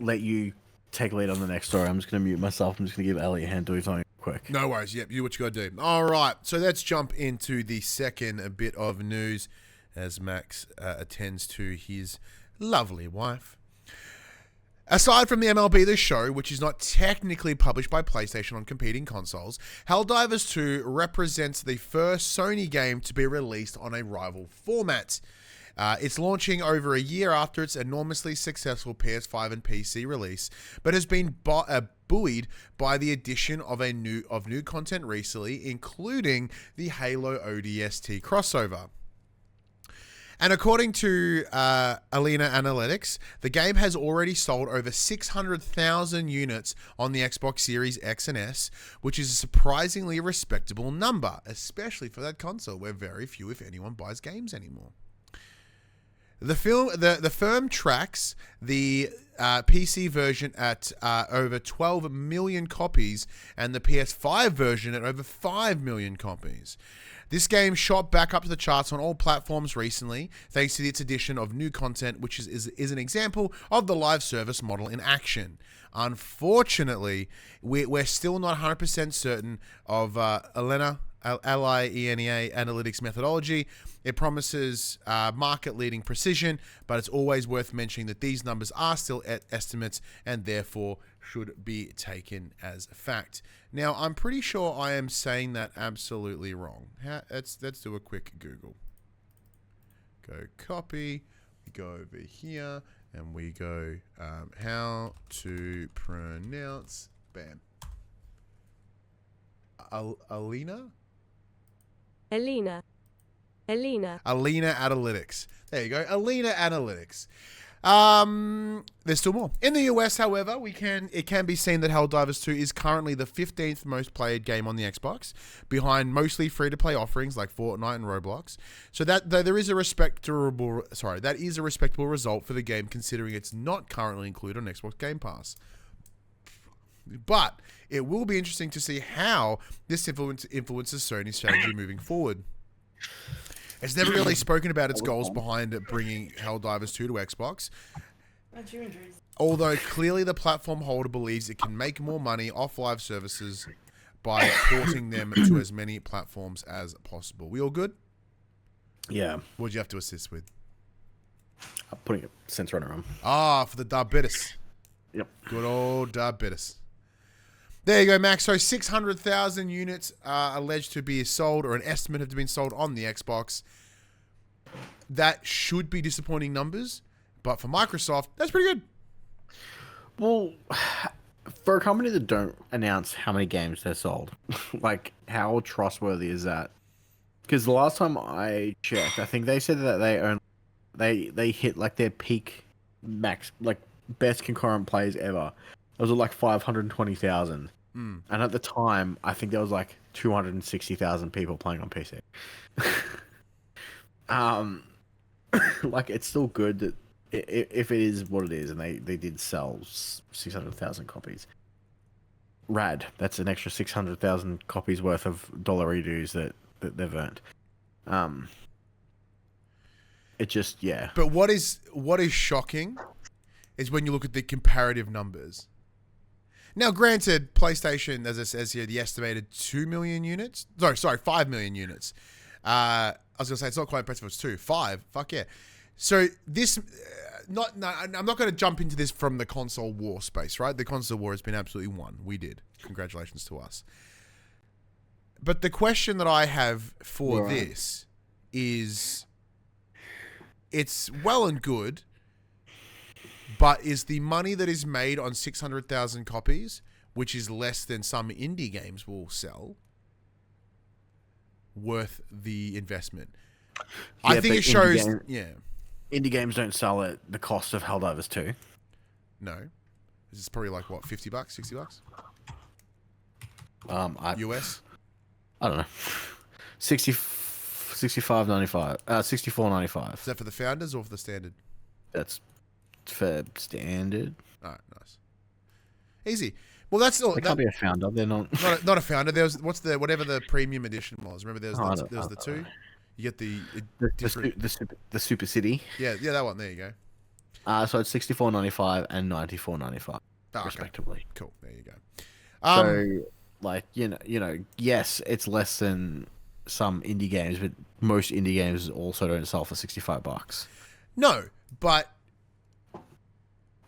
let you take lead on the next story. I'm just gonna mute myself. I'm just gonna give Ellie a hand to his own quick. No worries. Yep, you what you gotta do. All right, so let's jump into the second bit of news as Max attends to his lovely wife. Aside from the MLB The Show, which is not technically published by PlayStation on competing consoles, Helldivers 2 represents the first Sony game to be released on a rival format. It's launching over a year after its enormously successful PS5 and PC release, but has been buoyed by the addition of new content recently, including the Halo ODST crossover. And according to Alina Analytics, the game has already sold over 600,000 units on the Xbox Series X and S, which is a surprisingly respectable number, especially for that console where very few, if anyone, buys games anymore. The firm tracks the PC version at over 12 million copies and the PS5 version at over 5 million copies. This game shot back up to the charts on all platforms recently, thanks to its addition of new content, which is an example of the live service model in action. Unfortunately, we're still not 100% certain of Elena LIENEA analytics methodology. It promises market-leading precision, but it's always worth mentioning that these numbers are still estimates and therefore should be taken as fact. Now, I'm pretty sure I am saying that absolutely wrong. Let's do a quick Google. Go copy, we go over here, and we go how to pronounce, bam. Alina Analytics. There you go. Alina Analytics. There's still more. In the US, however, it can be seen that Helldivers 2 is currently the 15th most played game on the Xbox, behind mostly free-to-play offerings like Fortnite and Roblox. So that is a respectable result for the game, considering it's not currently included on Xbox Game Pass. But it will be interesting to see how this influences Sony's strategy moving forward. It's never really spoken about its goals behind bringing Helldivers 2 to Xbox. Although clearly the platform holder believes it can make more money off live services by porting them to as many platforms as possible. We all good? Yeah. What did you have to assist with? I'm putting a sensor on arm. Ah, for the diabetes. Yep. Good old diabetes. There you go, Max. So 600,000 units are alleged to be sold, or an estimate have been sold on the Xbox. That should be disappointing numbers, but for Microsoft, that's pretty good. Well, for a company that don't announce how many games they're sold, like, how trustworthy is that? Because the last time I checked, I think they said that they hit like their peak max, like best concurrent plays ever. It was like 520,000. And at the time, I think there was like 260,000 people playing on PC. Like, it's still good that if it is what it is, and they did sell 600,000 copies. Rad. That's an extra 600,000 copies worth of dollar dues that they've earned. It just, yeah. But what is shocking is when you look at the comparative numbers. Now, granted, PlayStation, as it says here, the estimated 2 million units. Sorry, 5 million units. I was going to say, it's not quite impressive. It's 2. 5. Fuck yeah. So this, I'm not going to jump into this from the console war space, right? The console war has been absolutely won. We did. Congratulations to us. But the question that I have for this is, it's well and good, but is the money that is made on 600,000 copies, which is less than some indie games will sell, worth the investment? Yeah, I think it shows... Indie games don't sell at the cost of Helldivers 2. No. This is probably like, what, $50, $60? US? I don't know. 65.95. 64.95. Is that for the founders or for the standard? That's for standard. All right, nice. Easy. Well, that's all. They can't be a founder. They're not. Not a founder. There was whatever the premium edition was. Remember, there was the 2. You get the Super City. Yeah, that one. There you go. So it's $64.95 and $94.95 respectively. Cool. There you go. So, like, you know, yes, it's less than some indie games, but most indie games also don't sell for $65. No, but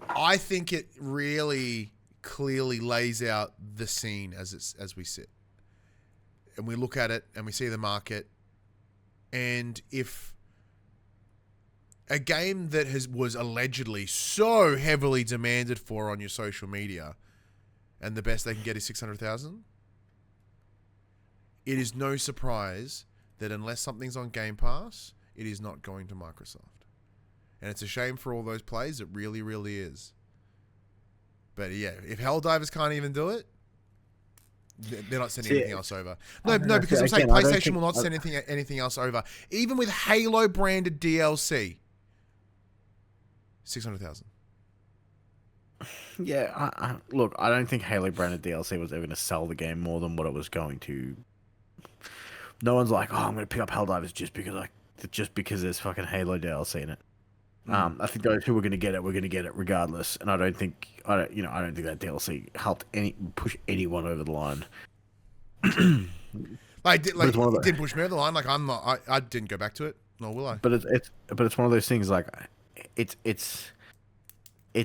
I think it really clearly lays out the scene as we sit, and we look at it and we see the market. And if a game that was allegedly so heavily demanded for on your social media, and the best they can get is 600,000, it is no surprise that unless something's on Game Pass, it is not going to Microsoft. And it's a shame for all those plays. It really, really is. But yeah, if Helldivers can't even do it, they're not sending anything else over. No, because I'm saying PlayStation will not send anything else over. Even with Halo branded DLC, 600,000. Yeah, look, I don't think Halo branded DLC was ever going to sell the game more than what it was going to. No one's like, oh, I'm going to pick up Helldivers just because there's fucking Halo DLC in it. I think those who were going to get it were going to get it regardless, and I don't think that DLC helped push anyone over the line. Like, But it's one of it the, didn't push me over the line. Like, I'm not. I didn't go back to it. Nor will I. but it's one of those things. Like, it's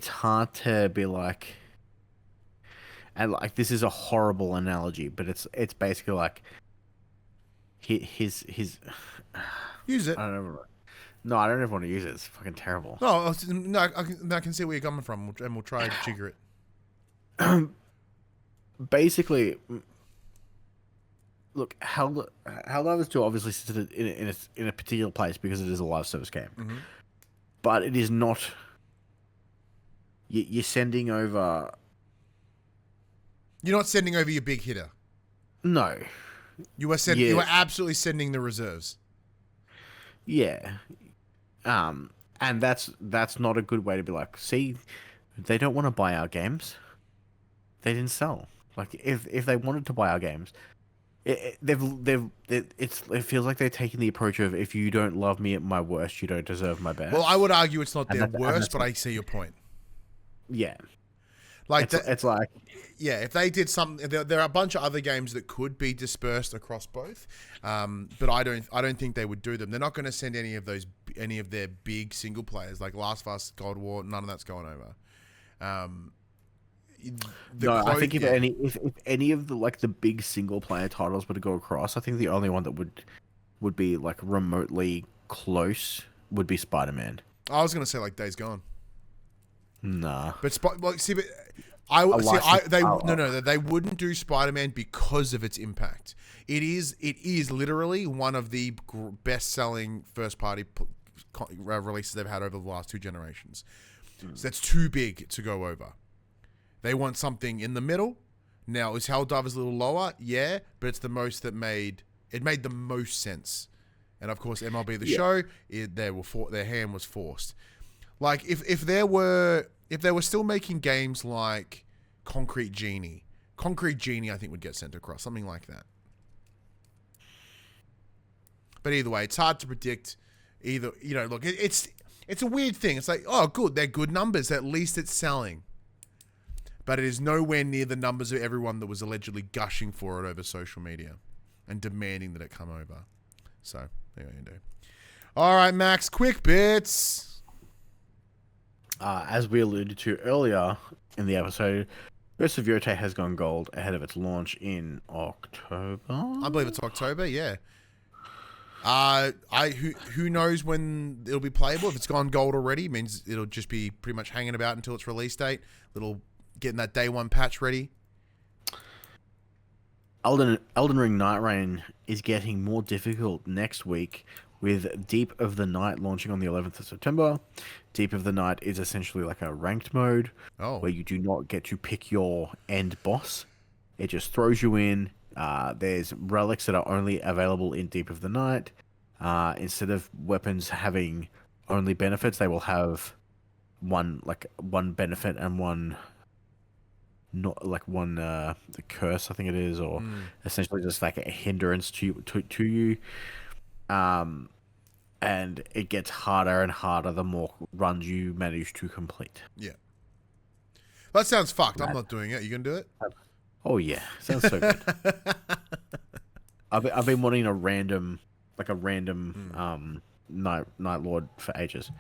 hard to be like, and like this is a horrible analogy, but it's basically like his Use it. I don't know. No, I don't ever want to use it. It's fucking terrible. No, I can see where you're coming from, and we'll try to jigger it. Basically, look, Helldivers 2 obviously sits in a particular place because it is a live service game, but it is not. You're sending over. You're not sending over your big hitter. No, you are sending. You are absolutely sending the reserves. Yeah, and that's not a good way to be like. See, they don't want to buy our games. They didn't sell. Like if they wanted to buy our games, it feels like they're taking the approach of if you don't love me at my worst, you don't deserve my best. Well, I would argue it's not their worst, but I see your point. Yeah, like it's like if they did something, there are a bunch of other games that could be dispersed across both, but I don't think they would do them. They're not going to send any of their big single players like Last of Us, God of War. None of that's going over. I think if any of the like the big single player titles were to go across, I think the only one that would be like remotely close would be Spider-Man. I was going to say like Days Gone. Nah, but they wouldn't do Spider-Man because of its impact. It is literally one of the best-selling first-party releases they've had over the last 2 generations. So that's too big to go over. They want something in the middle. Now, is Helldivers a little lower? Yeah, but it's the most that made the most sense. And of course, MLB The Show, their hand was forced. Like if they were still making games like Concrete Genie, I think would get sent across, something like that. But either way, it's hard to predict. Either look, it's a weird thing. It's like, oh, good, they're good numbers. At least it's selling. But it is nowhere near the numbers of everyone that was allegedly gushing for it over social media and demanding that it come over. So, anyway, you do. All right, Max, quick bits. As we alluded to earlier in the episode, Ghost of Yotei has gone gold ahead of its launch in October. I believe it's October, yeah. Who knows when it'll be playable? If it's gone gold already, it means it'll just be pretty much hanging about until its release date. Getting that day 1 patch ready. Elden Ring Night Rain is getting more difficult next week with Deep of the Night launching on the 11th of September. Deep of the Night is essentially like a ranked mode where you do not get to pick your end boss. It just throws you in. There's relics that are only available in Deep of the Night. Instead of weapons having only benefits, they will have one benefit and one the curse, I think it is, or essentially just like a hindrance to you. And it gets harder and harder the more runs you manage to complete. Yeah. That sounds fucked. I'm not doing it. You gonna do it? Oh yeah, sounds so good. I've been wanting a random Night Lord for ages.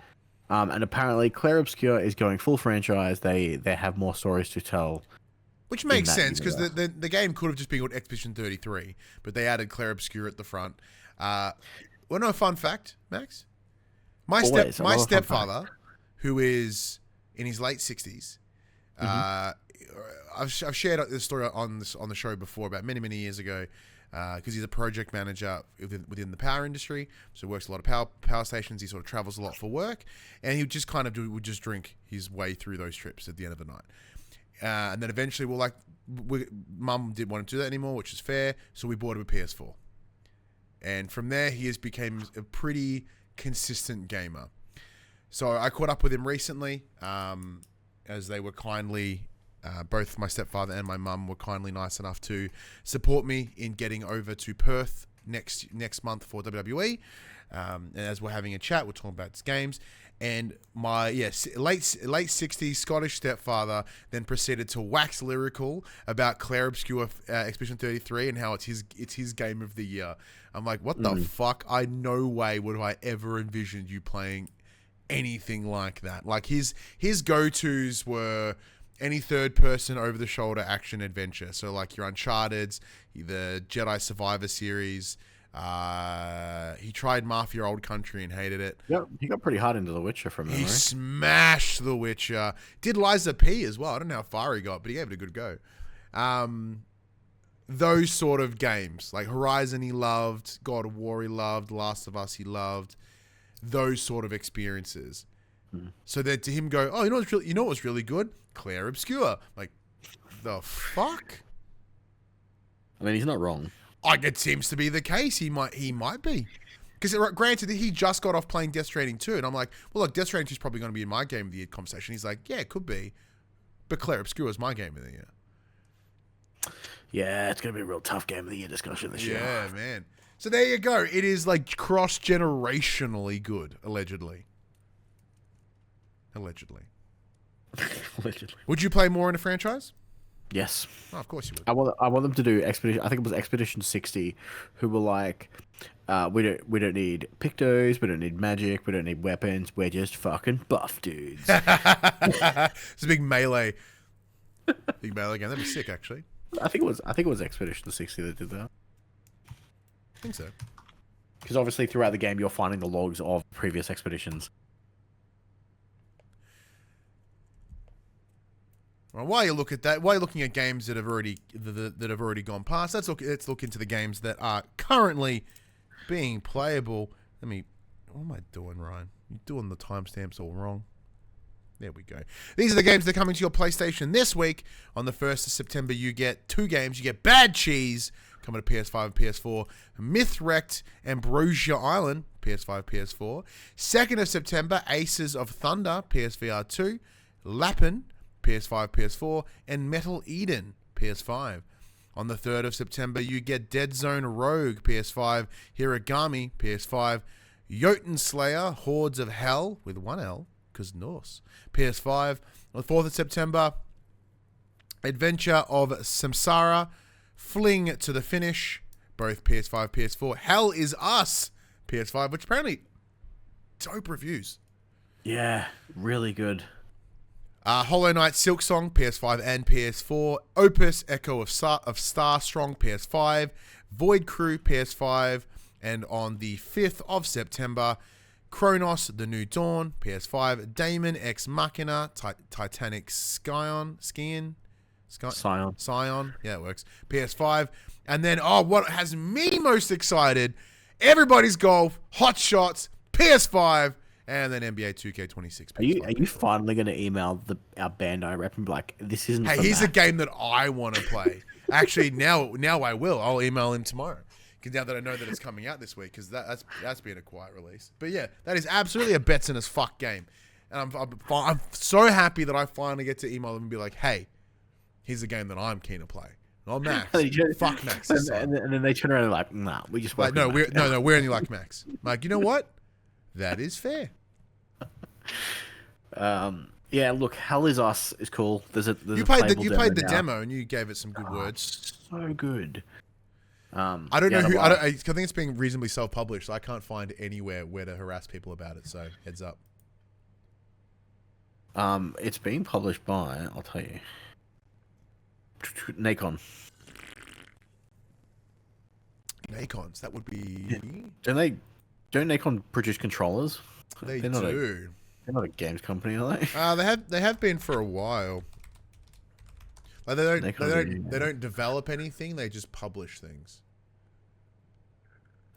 And apparently Clair Obscur is going full franchise. They have more stories to tell. Which makes sense, because the game could have just been called Expedition 33, but they added Clair Obscur at the front. Well, no, fun fact, Max. My stepfather, who is in his late 60s, I've shared this story on the show before about many years ago, because he's a project manager within the power industry, so he works a lot of power stations. He sort of travels a lot for work, and he would just would just drink his way through those trips at the end of the night. And then eventually Mum didn't want to do that anymore, which is fair, so we bought him a PS4. And from there, he has become a pretty consistent gamer. So I caught up with him recently, as they were kindly, both my stepfather and my mum were kindly nice enough to support me in getting over to Perth next month for WWE. And as we're having a chat, we're talking about games. And my late 60s Scottish stepfather then proceeded to wax lyrical about Claire Obscure Expedition 33 and how it's his game of the year. I'm like, what the fuck? No way would I ever envisioned you playing anything like that. Like his go-tos were any third-person over-the-shoulder action adventure. So like your Uncharted's, the Jedi Survivor series. He tried Mafia Old Country and hated it. Yep, he got pretty hard into The Witcher from memory. He smashed The Witcher. Did Liza P as well. I don't know how far he got, but he gave it a good go. Those sort of games, like Horizon he loved, God of War he loved, Last of Us he loved. Those sort of experiences. So that to him go, oh, you know what's really good? Claire Obscure. Like, the fuck? I mean, he's not wrong. It seems to be the case. He might be. Because granted, he just got off playing Death Stranding 2, and I'm like, well, look, Death Stranding 2 is probably going to be in my Game of the Year conversation. He's like, yeah, it could be. But Claire Obscure is my Game of the Year. Yeah, it's going to be a real tough Game of the Year discussion this year. Yeah, man. So there you go. It is like cross-generationally good, allegedly. Allegedly. Would you play more in a franchise? Yes. Oh, of course you would. I want them to do Expedition. I think it was Expedition 60, who were like, we don't need pictos, we don't need magic, we don't need weapons. We're just fucking buff dudes. It's a big melee. Big melee game. That'd be sick, actually. I think it was Expedition 60 that did that. I think so. Because obviously throughout the game you're finding the logs of previous expeditions. Well, while you look at that, while you're looking at games that have already gone past, let's look into the games that are currently being playable. What am I doing, Ryan? You're doing the timestamps all wrong. There we go. These are the games that are coming to your PlayStation this week. On the 1st of September, you get 2 games. You get Bad Cheese, coming to PS5 and PS4. Mythwrecked Ambrosia Island, PS5, PS4. 2nd of September, Aces of Thunder, PSVR 2. Lappin, PS5, PS4. And Metal Eden, PS5. On the 3rd of September, you get Dead Zone Rogue, PS5. Hiragami, PS5. Jotun Slayer, Hordes of Hell, with 1 L, because Norse, PS5. On the 4th of September, Adventure of Samsara, Fling to the Finish, both PS5, PS4. Hell is Us, PS5, which apparently dope reviews. Yeah, really good. Hollow Knight Silksong, PS5 and PS4. Opus Echo of Starstrong, PS5. Void Crew, PS5. And on the 5th of September, Kronos, The New Dawn, PS5. Daemon Ex Machina, Titanic Scion. Yeah, it works. PS5. And then, what has me most excited, Everybody's Golf, Hot Shots, PS5. And then NBA 2K26. Are you finally going to email our Bandai rep and be like, this isn't Hey, here's a game that I want to play. Actually, now I will. I'll email him tomorrow. Because now that I know that it's coming out this week, because that's been a quiet release. But yeah, that is absolutely a Betson as fuck game. And I'm so happy that I finally get to email them and be like, hey, here's a game that I'm keen to play. Not Max. Fuck Max. And then they turn around and like, nah, we just like, no, we're only like Max. I'm like, you know what? That is fair. Yeah, look, Hell is Us is cool. You played the demo and you gave it some good words. So good. I don't know who. I think it's being reasonably self-published. So I can't find anywhere where to harass people about it. So heads up. It's being published by, I'll tell you, Nacon. Nacons. That would be. Don't Nacon produce controllers? They do. They're not a games company, are they? They have been for a while. Like they don't develop anything. They just publish things.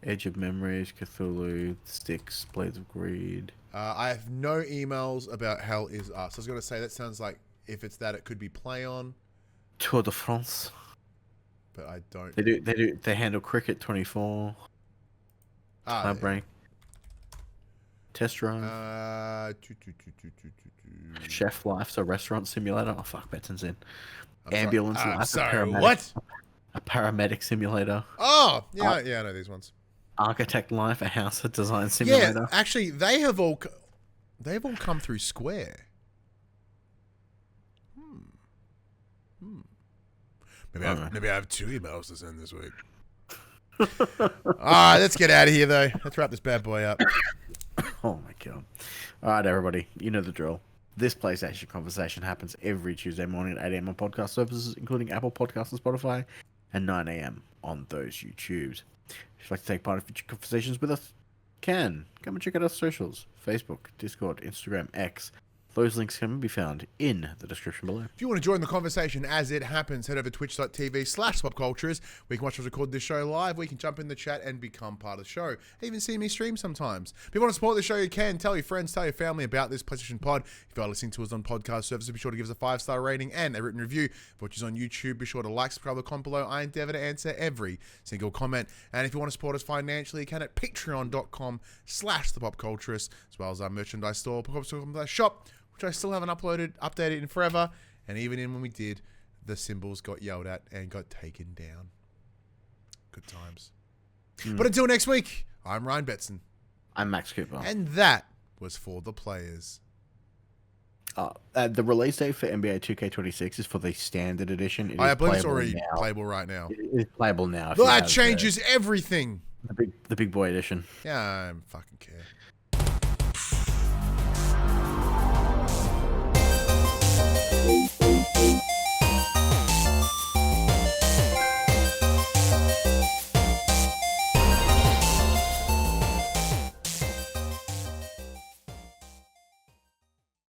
Edge of Memories, Cthulhu, Styx, Blades of Greed. I have no emails about Hell is Us. I was going to say that sounds like if it's that, it could be Play On. Tour de France. But I don't. They handle Cricket 24. Lab Rank. Test Drive. Chef Life, so restaurant simulator. Oh fuck, Betson's in. Ambulance Life. Sorry, what? a paramedic simulator, Oh, yeah, I know these ones. Architect Life, a house design Yeah, simulator. actually, they've all come through Square. Maybe I have 2 emails to send this week. All right, let's get out of here, though. Let's wrap this bad boy up. Oh my god. All right, everybody. You know the drill. This PlayStation conversation happens every Tuesday morning at 8 a.m. on podcast services, including Apple Podcasts and Spotify, and 9 a.m. on those YouTubes. If you'd like to take part in future conversations with us, come and check out our socials: Facebook, Discord, Instagram, X. Those links can be found in the description below. If you want to join the conversation as it happens, head over to twitch.tv/PopCulturists. We can watch us record this show live. We can jump in the chat and become part of the show. Even see me stream sometimes. If you want to support the show, you can. Tell your friends, tell your family about this PlayStation Pod. If you are listening to us on podcast services, be sure to give us a 5-star rating and a written review. For which is on YouTube, be sure to like, subscribe, or comment below. I endeavor to answer every single comment. And if you want to support us financially, you can at patreon.com/thepopculturists, as well as our merchandise store, PopCulturists shop, which I still haven't updated in forever. And even in when we did, the symbols got yelled at and got taken down. Good times. But until next week, I'm Ryan Betson. I'm Max Cooper. And that was for the players. The release date for NBA 2K26 is for the standard edition. I believe it's already playable right now. It is playable now. That changes everything. The big boy edition. Yeah, I don't fucking care.